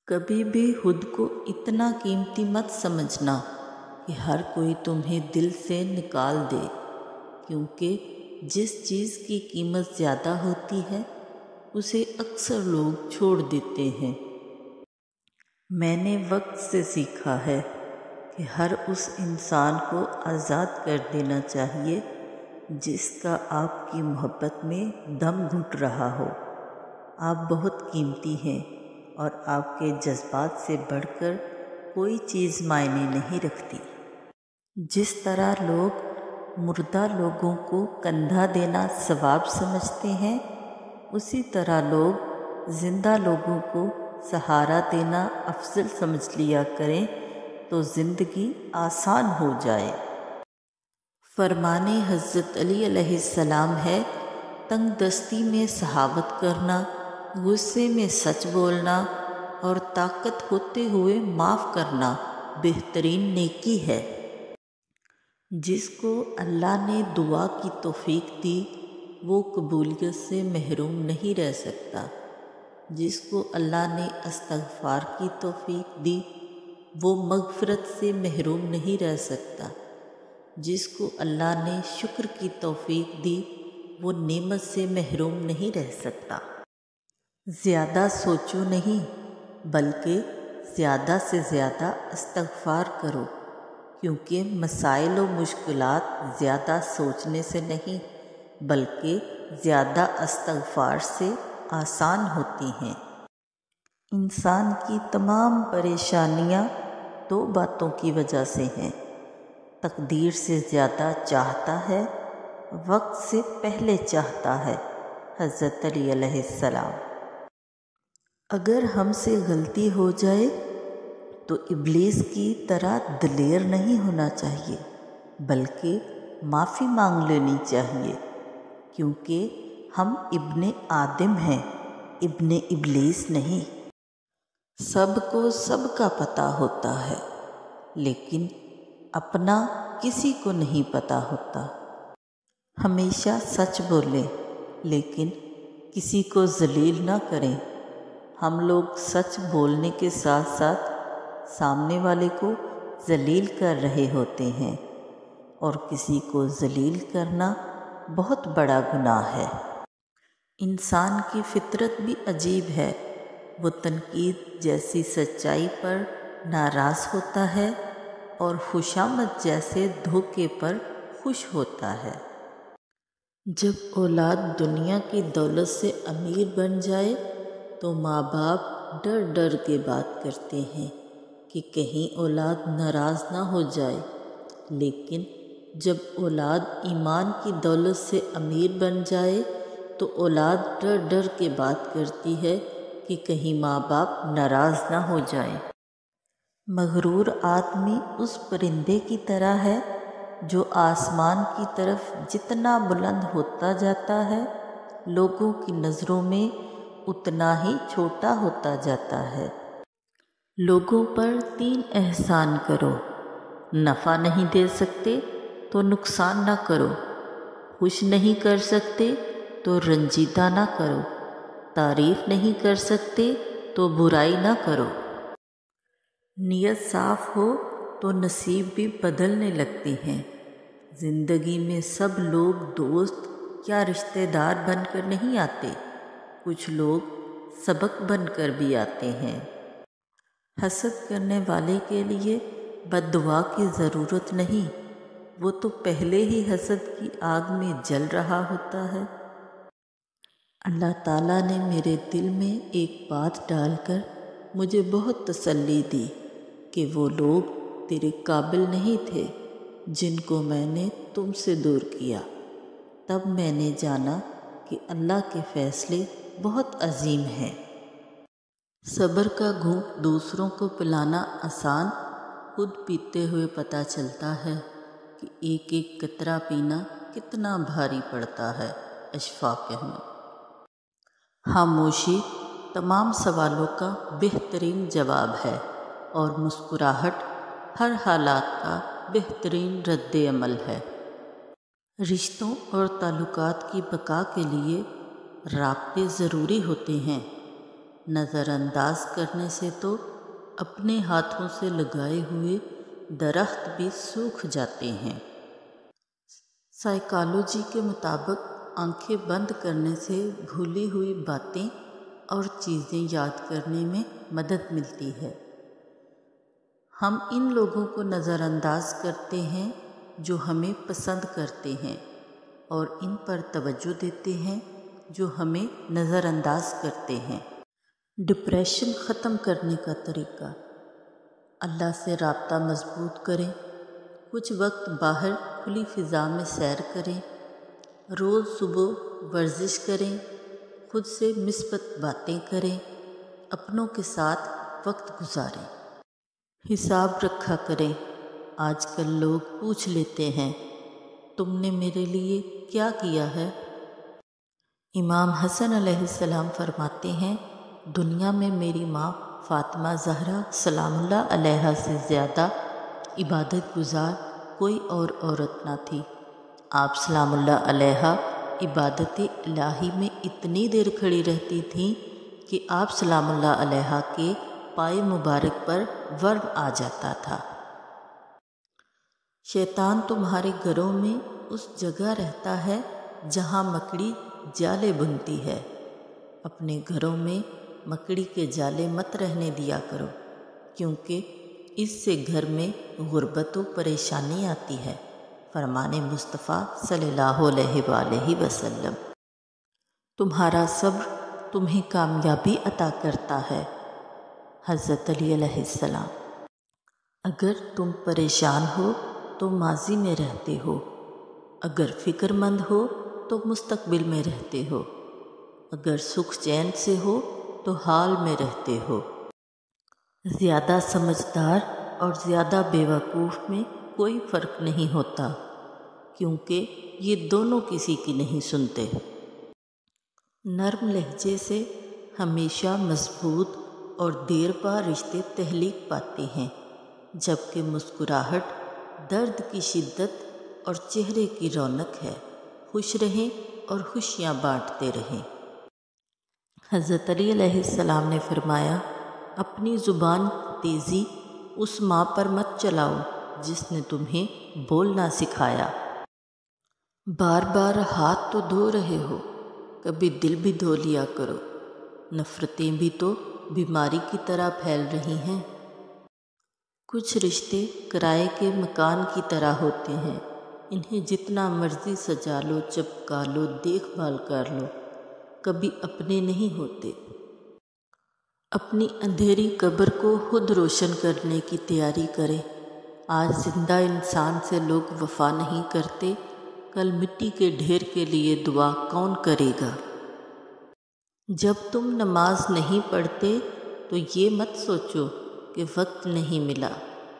کبھی بھی خود کو اتنا قیمتی مت سمجھنا کہ ہر کوئی تمہیں دل سے نکال دے، کیونکہ جس چیز کی قیمت زیادہ ہوتی ہے اسے اکثر لوگ چھوڑ دیتے ہیں۔ میں نے وقت سے سیکھا ہے کہ ہر اس انسان کو آزاد کر دینا چاہیے جس کا آپ کی محبت میں دم گھٹ رہا ہو۔ آپ بہت قیمتی ہیں اور آپ کے جذبات سے بڑھ کر کوئی چیز معنی نہیں رکھتی۔ جس طرح لوگ مردہ لوگوں کو کندھا دینا ثواب سمجھتے ہیں، اسی طرح لوگ زندہ لوگوں کو سہارا دینا افضل سمجھ لیا کریں تو زندگی آسان ہو جائے۔ فرمان حضرت علی علیہ السلام ہے، تنگ دستی میں سخاوت کرنا، غصے میں سچ بولنا اور طاقت ہوتے ہوئے معاف کرنا بہترین نیکی ہے۔ جس کو اللہ نے دعا کی توفیق دی وہ قبولیت سے محروم نہیں رہ سکتا۔ جس کو اللہ نے استغفار کی توفیق دی وہ مغفرت سے محروم نہیں رہ سکتا۔ جس کو اللہ نے شکر کی توفیق دی وہ نعمت سے محروم نہیں رہ سکتا۔ زیادہ سوچو نہیں بلکہ زیادہ سے زیادہ استغفار کرو، کیونکہ مسائل و مشکلات زیادہ سوچنے سے نہیں بلکہ زیادہ استغفار سے آسان ہوتی ہیں۔ انسان کی تمام پریشانیاں دو باتوں کی وجہ سے ہیں، تقدیر سے زیادہ چاہتا ہے، وقت سے پہلے چاہتا ہے۔ حضرت علی علیہ السلام۔ اگر ہم سے غلطی ہو جائے تو ابلیس کی طرح دلیر نہیں ہونا چاہیے بلکہ معافی مانگ لینی چاہیے، کیونکہ ہم ابن آدم ہیں، ابن ابلیس نہیں۔ سب کو سب کا پتہ ہوتا ہے لیکن اپنا کسی کو نہیں پتہ ہوتا۔ ہمیشہ سچ بولیں لیکن کسی کو ذلیل نہ کریں۔ ہم لوگ سچ بولنے کے ساتھ ساتھ سامنے والے کو ذلیل کر رہے ہوتے ہیں، اور کسی کو ذلیل کرنا بہت بڑا گناہ ہے۔ انسان کی فطرت بھی عجیب ہے، وہ تنقید جیسی سچائی پر ناراض ہوتا ہے اور خوشامد جیسے دھوکے پر خوش ہوتا ہے۔ جب اولاد دنیا کی دولت سے امیر بن جائے تو ماں باپ ڈر ڈر کے بات کرتے ہیں کہ کہیں اولاد ناراض نہ ہو جائے، لیکن جب اولاد ایمان کی دولت سے امیر بن جائے تو اولاد ڈر ڈر کے بات کرتی ہے کہ کہیں ماں باپ ناراض نہ ہو جائیں۔ مغرور آدمی اس پرندے کی طرح ہے جو آسمان کی طرف جتنا بلند ہوتا جاتا ہے لوگوں کی نظروں میں اتنا ہی چھوٹا ہوتا جاتا ہے۔ لوگوں پر 3 احسان کرو، نفع نہیں دے سکتے تو نقصان نہ کرو، خوش نہیں کر سکتے تو رنجیدہ نہ کرو، تعریف نہیں کر سکتے تو برائی نہ کرو۔ نیت صاف ہو تو نصیب بھی بدلنے لگتے ہیں۔ زندگی میں سب لوگ دوست یا رشتہ دار بن کر نہیں آتے، کچھ لوگ سبق بن کر بھی آتے ہیں۔ حسد کرنے والے کے لیے بد دعا کی ضرورت نہیں، وہ تو پہلے ہی حسد کی آگ میں جل رہا ہوتا ہے۔ اللہ تعالیٰ نے میرے دل میں ایک بات ڈال کر مجھے بہت تسلی دی کہ وہ لوگ تیرے قابل نہیں تھے جن کو میں نے تم سے دور کیا۔ تب میں نے جانا کہ اللہ کے فیصلے بہت عظیم ہیں۔ صبر کا گھونٹ دوسروں کو پلانا آسان، خود پیتے ہوئے پتہ چلتا ہے کہ ایک ایک قطرہ پینا کتنا بھاری پڑتا ہے۔ اشفاق احمد۔ خاموشی تمام سوالوں کا بہترین جواب ہے اور مسکراہٹ ہر حالات کا بہترین رد عمل ہے۔ رشتوں اور تعلقات کی بقا کے لیے رابطے ضروری ہوتے ہیں۔ نظر انداز کرنے سے تو اپنے ہاتھوں سے لگائے ہوئے درخت بھی سوکھ جاتے ہیں۔ سائیکالوجی کے مطابق آنکھیں بند کرنے سے بھولی ہوئی باتیں اور چیزیں یاد کرنے میں مدد ملتی ہے۔ ہم ان لوگوں کو نظر انداز کرتے ہیں جو ہمیں پسند کرتے ہیں اور ان پر توجہ دیتے ہیں جو ہمیں نظر انداز کرتے ہیں۔ ڈپریشن ختم کرنے کا طریقہ: اللہ سے رابطہ مضبوط کریں، کچھ وقت باہر کھلی فضا میں سیر کریں، روز صبح ورزش کریں، خود سے مثبت باتیں کریں، اپنوں کے ساتھ وقت گزاریں۔ حساب رکھا کریں۔ آج کل لوگ پوچھ لیتے ہیں تم نے میرے لیے کیا کیا ہے؟ امام حسن علیہ السلام فرماتے ہیں دنیا میں میری ماں فاطمہ زہرا سلام اللہ علیہا سے زیادہ عبادت گزار کوئی اور عورت نہ تھی۔ آپ سلام اللہ علیہ عبادت الہی میں اتنی دیر کھڑی رہتی تھیں کہ آپ سلام اللہ علیہ کے پائے مبارک پر ورم آ جاتا تھا۔ شیطان تمہارے گھروں میں اس جگہ رہتا ہے جہاں مکڑی جالے بنتی ہے۔ اپنے گھروں میں مکڑی کے جالے مت رہنے دیا کرو، کیونکہ اس سے گھر میں غربت و پریشانی آتی ہے۔ فرمان مصطفیٰ صلی اللہ علیہ وآلہ وسلم۔ تمہارا صبر تمہیں کامیابی عطا کرتا ہے۔ حضرت علی علیہ السلام۔ اگر تم پریشان ہو تو ماضی میں رہتے ہو، اگر فکر مند ہو تو مستقبل میں رہتے ہو، اگر سکھ چین سے ہو تو حال میں رہتے ہو۔ زیادہ سمجھدار اور زیادہ بیوقوف میں کوئی فرق نہیں ہوتا، کیونکہ یہ دونوں کسی کی نہیں سنتے۔ نرم لہجے سے ہمیشہ مضبوط اور دیر پا رشتے تحلیق پاتے ہیں، جبکہ مسکراہٹ درد کی شدت اور چہرے کی رونق ہے۔ خوش رہیں اور خوشیاں بانٹتے رہیں۔ حضرت علی علیہ السلام نے فرمایا، اپنی زبان تیزی اس ماں پر مت چلاؤ جس نے تمہیں بولنا سکھایا۔ بار بار ہاتھ تو دھو رہے ہو، کبھی دل بھی دھو لیا کرو۔ نفرتیں بھی تو بیماری کی طرح پھیل رہی ہیں۔ کچھ رشتے کرائے کے مکان کی طرح ہوتے ہیں، انہیں جتنا مرضی سجا لو، چپکا لو، دیکھ بھال کر لو، کبھی اپنے نہیں ہوتے۔ اپنی اندھیری قبر کو خود روشن کرنے کی تیاری کریں۔ آج زندہ انسان سے لوگ وفا نہیں کرتے، کل مٹی کے ڈھیر کے لیے دعا کون کرے گا؟ جب تم نماز نہیں پڑھتے تو یہ مت سوچو کہ وقت نہیں ملا،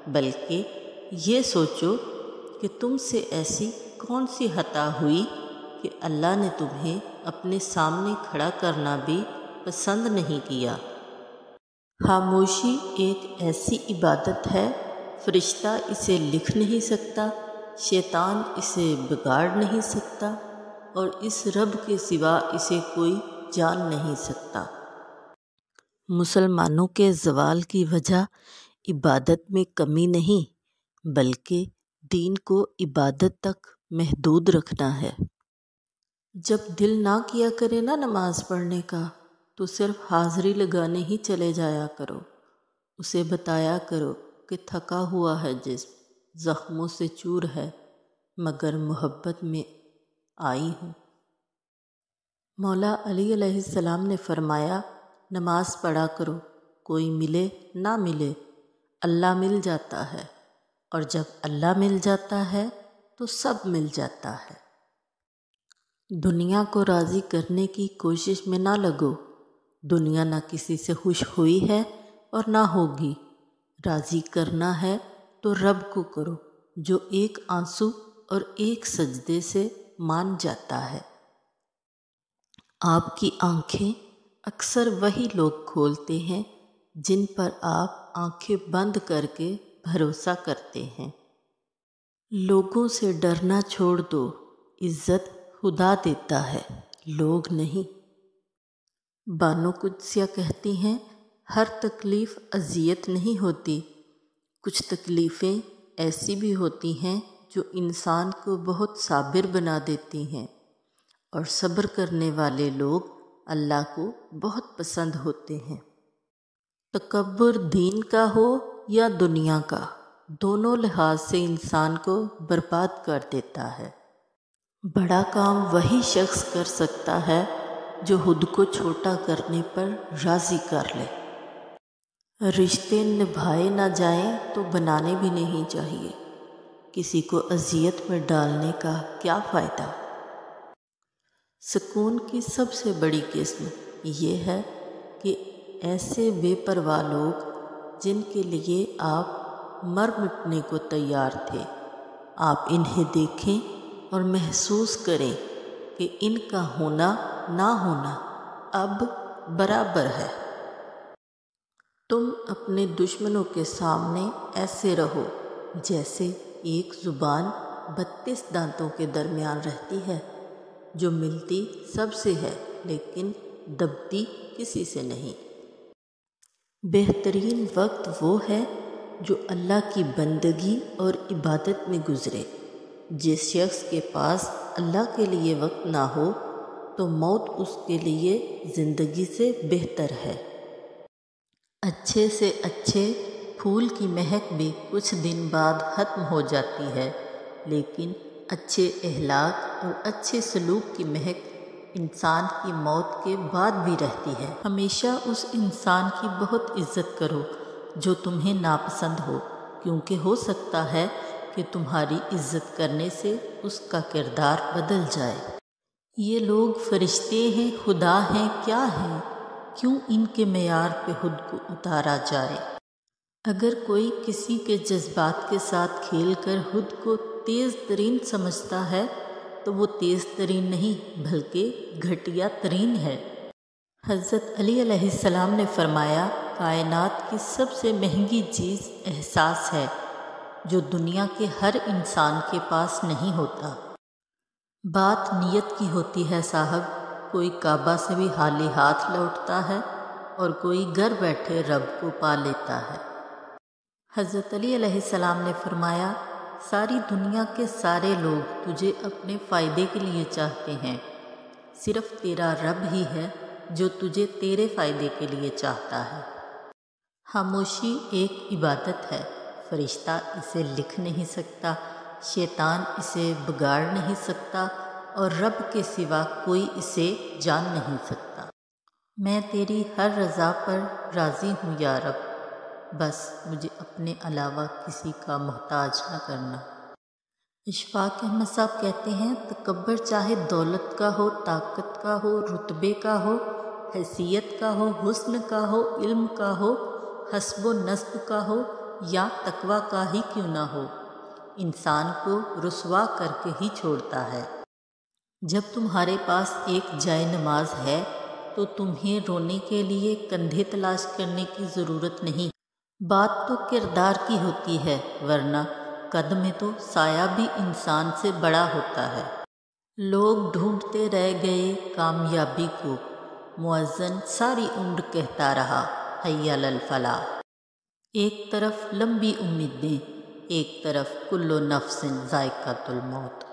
بلکہ یہ سوچو کہ تم سے ایسی کون سی خطا ہوئی کہ اللہ نے تمہیں اپنے سامنے کھڑا کرنا بھی پسند نہیں کیا۔ خاموشی ایک ایسی عبادت ہے، فرشتہ اسے لکھ نہیں سکتا، شیطان اسے بگاڑ نہیں سکتا، اور اس رب کے سوا اسے کوئی جان نہیں سکتا۔ مسلمانوں کے زوال کی وجہ عبادت میں کمی نہیں، بلکہ دین کو عبادت تک محدود رکھنا ہے۔ جب دل نہ کیا کرے نا نماز پڑھنے کا، تو صرف حاضری لگانے ہی چلے جایا کرو۔ اسے بتایا کرو کہ تھکا ہوا ہے جسم، زخموں سے چور ہے، مگر محبت میں آئی ہوں۔ مولا علی علیہ السلام نے فرمایا، نماز پڑھا کرو، کوئی ملے نہ ملے، اللہ مل جاتا ہے، اور جب اللہ مل جاتا ہے تو سب مل جاتا ہے۔ دنیا کو راضی کرنے کی کوشش میں نہ لگو، دنیا نہ کسی سے خوش ہوئی ہے اور نہ ہوگی۔ راضی کرنا ہے تو رب کو کرو، جو ایک آنسو اور ایک سجدے سے مان جاتا ہے۔ آپ کی آنکھیں اکثر وہی لوگ کھولتے ہیں جن پر آپ آنکھیں بند کر کے بھروسہ کرتے ہیں۔ لوگوں سے ڈرنا چھوڑ دو، عزت خدا دیتا ہے، لوگ نہیں۔ بانو قدسیہ کہتی ہیں، ہر تکلیف اذیت نہیں ہوتی، کچھ تکلیفیں ایسی بھی ہوتی ہیں جو انسان کو بہت صابر بنا دیتی ہیں، اور صبر کرنے والے لوگ اللہ کو بہت پسند ہوتے ہیں۔ تکبر دین کا ہو یا دنیا کا، دونوں لحاظ سے انسان کو برباد کر دیتا ہے۔ بڑا کام وہی شخص کر سکتا ہے جو خود کو چھوٹا کرنے پر راضی کر لے۔ رشتے نبھائے نہ جائیں تو بنانے بھی نہیں چاہیے، کسی کو اذیت میں ڈالنے کا کیا فائدہ؟ سکون کی سب سے بڑی قسم یہ ہے کہ ایسے بے پرواہ لوگ جن کے لیے آپ مر مٹنے کو تیار تھے، آپ انہیں دیکھیں اور محسوس کریں کہ ان کا ہونا نہ ہونا اب برابر ہے۔ تم اپنے دشمنوں کے سامنے ایسے رہو جیسے ایک زبان 32 دانتوں کے درمیان رہتی ہے، جو ملتی سب سے ہے لیکن دبتی کسی سے نہیں۔ بہترین وقت وہ ہے جو اللہ کی بندگی اور عبادت میں گزرے۔ جس شخص کے پاس اللہ کے لیے وقت نہ ہو تو موت اس کے لیے زندگی سے بہتر ہے۔ اچھے سے اچھے پھول کی مہک بھی کچھ دن بعد ختم ہو جاتی ہے، لیکن اچھے اخلاق اور اچھے سلوک کی مہک انسان کی موت کے بعد بھی رہتی ہے۔ ہمیشہ اس انسان کی بہت عزت کرو جو تمہیں ناپسند ہو، کیونکہ ہو سکتا ہے کہ تمہاری عزت کرنے سے اس کا کردار بدل جائے۔ یہ لوگ فرشتے ہیں، خدا ہیں، کیا ہیں؟ کیوں ان کے معیار پہ خود کو اتارا جائے؟ اگر کوئی کسی کے جذبات کے ساتھ کھیل کر خود کو تیز ترین سمجھتا ہے تو وہ تیز ترین نہیں بلکہ گھٹیا ترین ہے۔ حضرت علی علیہ السلام نے فرمایا، کائنات کی سب سے مہنگی چیز احساس ہے، جو دنیا کے ہر انسان کے پاس نہیں ہوتا۔ بات نیت کی ہوتی ہے صاحب، کوئی کعبہ سے بھی خالی ہاتھ لوٹتا ہے اور کوئی گھر بیٹھے رب کو پا لیتا ہے۔ حضرت علی علیہ السلام نے فرمایا، ساری دنیا کے سارے لوگ تجھے اپنے فائدے کے لیے چاہتے ہیں، صرف تیرا رب ہی ہے جو تجھے تیرے فائدے کے لیے چاہتا ہے۔ خاموشی ایک عبادت ہے، فرشتہ اسے لکھ نہیں سکتا، شیطان اسے بگاڑ نہیں سکتا اور رب کے سوا کوئی اسے جان نہیں سکتا۔ میں تیری ہر رضا پر راضی ہوں یا رب، بس مجھے اپنے علاوہ کسی کا محتاج نہ کرنا۔ اشفاق احمد صاحب کہتے ہیں، تکبر چاہے دولت کا ہو، طاقت کا ہو، رتبے کا ہو، حیثیت کا ہو، حسن کا ہو، علم کا ہو، حسب و نسب کا ہو یا تقویٰ کا ہی کیوں نہ ہو، انسان کو رسوا کر کے ہی چھوڑتا ہے۔ جب تمہارے پاس ایک جائے نماز ہے تو تمہیں رونے کے لیے کندھے تلاش کرنے کی ضرورت نہیں۔ بات تو کردار کی ہوتی ہے، ورنہ قد میں تو سایہ بھی انسان سے بڑا ہوتا ہے۔ لوگ ڈھونڈتے رہ گئے کامیابی کو، مؤذن ساری عمر کہتا رہا حی علی الفلاح۔ ایک طرف لمبی امیدیں، ایک طرف کل نفس ذائقۃ الموت۔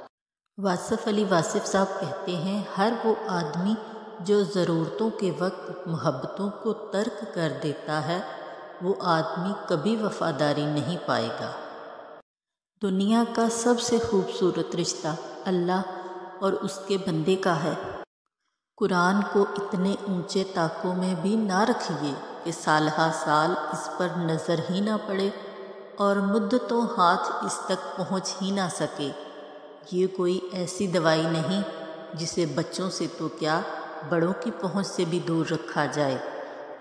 واصف علی واصف صاحب کہتے ہیں، ہر وہ آدمی جو ضرورتوں کے وقت محبتوں کو ترک کر دیتا ہے، وہ آدمی کبھی وفاداری نہیں پائے گا۔ دنیا کا سب سے خوبصورت رشتہ اللہ اور اس کے بندے کا ہے۔ قرآن کو اتنے اونچے طاقوں میں بھی نہ رکھیے کہ سالہ سال اس پر نظر ہی نہ پڑے اور مدتوں ہاتھ اس تک پہنچ ہی نہ سکے۔ یہ کوئی ایسی دوائی نہیں جسے بچوں سے تو کیا بڑوں کی پہنچ سے بھی دور رکھا جائے۔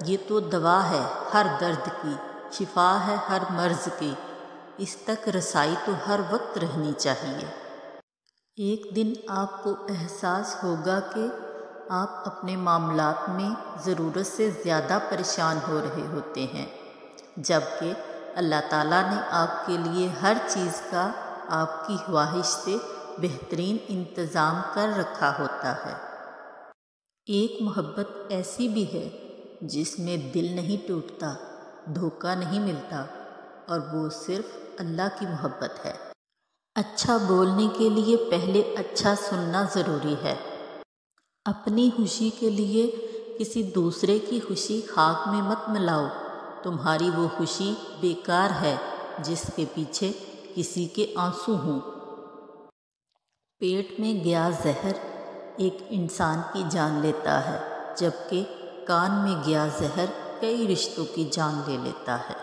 یہ تو دوا ہے ہر درد کی، شفا ہے ہر مرض کی، اس تک رسائی تو ہر وقت رہنی چاہیے۔ ایک دن آپ کو احساس ہوگا کہ آپ اپنے معاملات میں ضرورت سے زیادہ پریشان ہو رہے ہوتے ہیں، جبکہ اللہ تعالیٰ نے آپ کے لیے ہر چیز کا آپ کی خواہش سے بہترین انتظام کر رکھا ہوتا ہے۔ ایک محبت ایسی بھی ہے جس میں دل نہیں ٹوٹتا، دھوکہ نہیں ملتا، اور وہ صرف اللہ کی محبت ہے۔ اچھا بولنے کے لیے پہلے اچھا سننا ضروری ہے۔ اپنی خوشی کے لیے کسی دوسرے کی خوشی خاک میں مت ملاؤ، تمہاری وہ خوشی بیکار ہے جس کے پیچھے کسی کے آنسو ہوں۔ پیٹ میں گیا زہر ایک انسان کی جان لیتا ہے، جبکہ کان میں گیا زہر کئی رشتوں کی جان لے لیتا ہے۔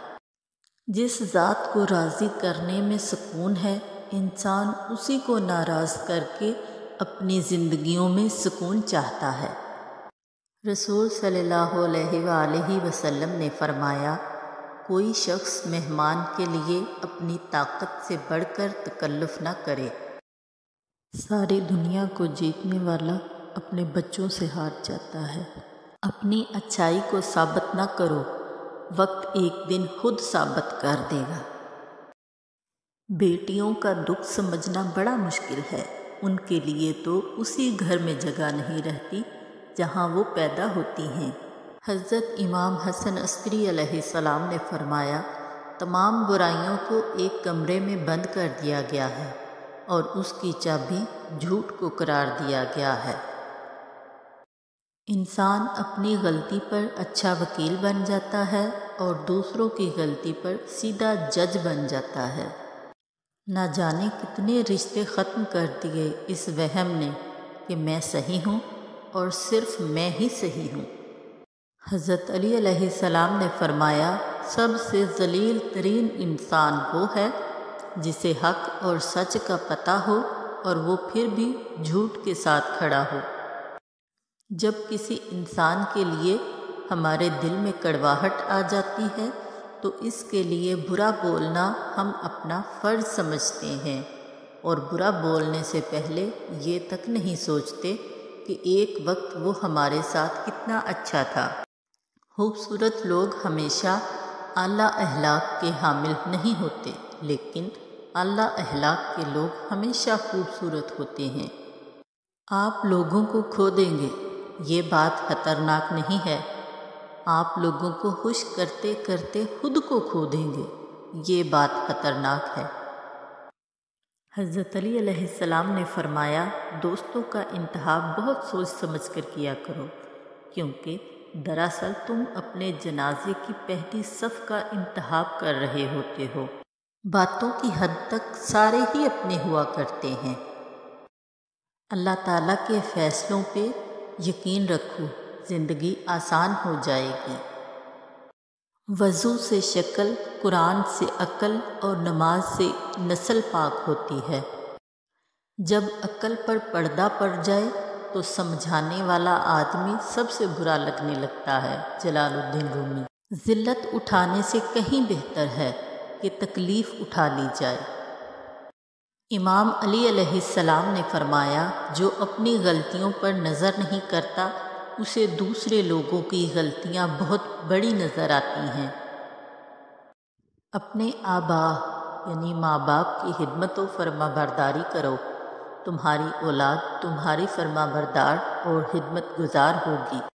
جس ذات کو راضی کرنے میں سکون ہے، انسان اسی کو ناراض کر کے اپنی زندگیوں میں سکون چاہتا ہے۔ رسول صلی اللہ علیہ وآلہ وسلم نے فرمایا، کوئی شخص مہمان کے لیے اپنی طاقت سے بڑھ کر تکلف نہ کرے۔ ساری دنیا کو جیتنے والا اپنے بچوں سے ہار جاتا ہے۔ اپنی اچھائی کو ثابت نہ کرو، وقت ایک دن خود ثابت کر دے گا۔ بیٹیوں کا دکھ سمجھنا بڑا مشکل ہے۔ ان کے لیے تو اسی گھر میں جگہ نہیں رہتی جہاں وہ پیدا ہوتی ہیں۔ حضرت امام حسن عسکری علیہ السلام نے فرمایا، تمام برائیوں کو ایک کمرے میں بند کر دیا گیا ہے اور اس کی چابی جھوٹ کو قرار دیا گیا ہے۔ انسان اپنی غلطی پر اچھا وکیل بن جاتا ہے اور دوسروں کی غلطی پر سیدھا جج بن جاتا ہے۔ نہ جانے کتنے رشتے ختم کر دیے اس وہم نے کہ میں صحیح ہوں اور صرف میں ہی صحیح ہوں۔ حضرت علی علیہ السلام نے فرمایا، سب سے ذلیل ترین انسان وہ ہے جسے حق اور سچ کا پتہ ہو اور وہ پھر بھی جھوٹ کے ساتھ کھڑا ہو۔ جب کسی انسان کے لیے ہمارے دل میں کڑواہٹ آ جاتی ہے تو اس کے لیے برا بولنا ہم اپنا فرض سمجھتے ہیں اور برا بولنے سے پہلے یہ تک نہیں سوچتے کہ ایک وقت وہ ہمارے ساتھ کتنا اچھا تھا۔ خوبصورت لوگ ہمیشہ اعلیٰ اخلاق کے حامل نہیں ہوتے، لیکن اعلیٰ اخلاق کے لوگ ہمیشہ خوبصورت ہوتے ہیں۔ آپ لوگوں کو کھو دیں گے، یہ بات خطرناک نہیں ہے۔ آپ لوگوں کو خوش کرتے کرتے خود کو کھو دیں گے، یہ بات خطرناک ہے۔ حضرت علی علیہ السلام نے فرمایا، دوستوں کا انتخاب بہت سوچ سمجھ کر کیا کرو، کیونکہ دراصل تم اپنے جنازے کی پہلی صف کا انتخاب کر رہے ہوتے ہو۔ باتوں کی حد تک سارے ہی اپنے ہوا کرتے ہیں۔ اللہ تعالیٰ کے فیصلوں پہ یقین رکھو، زندگی آسان ہو جائے گی۔ وضو سے شکل، قرآن سے عقل اور نماز سے نسل پاک ہوتی ہے۔ جب عقل پر پردہ پڑ جائے تو سمجھانے والا آدمی سب سے برا لگنے لگتا ہے۔ جلال الدین رومی۔ ذلت اٹھانے سے کہیں بہتر ہے کہ تکلیف اٹھا لی جائے۔ امام علی علیہ السلام نے فرمایا، جو اپنی غلطیوں پر نظر نہیں کرتا اسے دوسرے لوگوں کی غلطیاں بہت بڑی نظر آتی ہیں۔ اپنے آباء یعنی ماں باپ کی خدمت و فرما برداری کرو، تمہاری اولاد تمہاری فرما بردار اور خدمت گزار ہوگی۔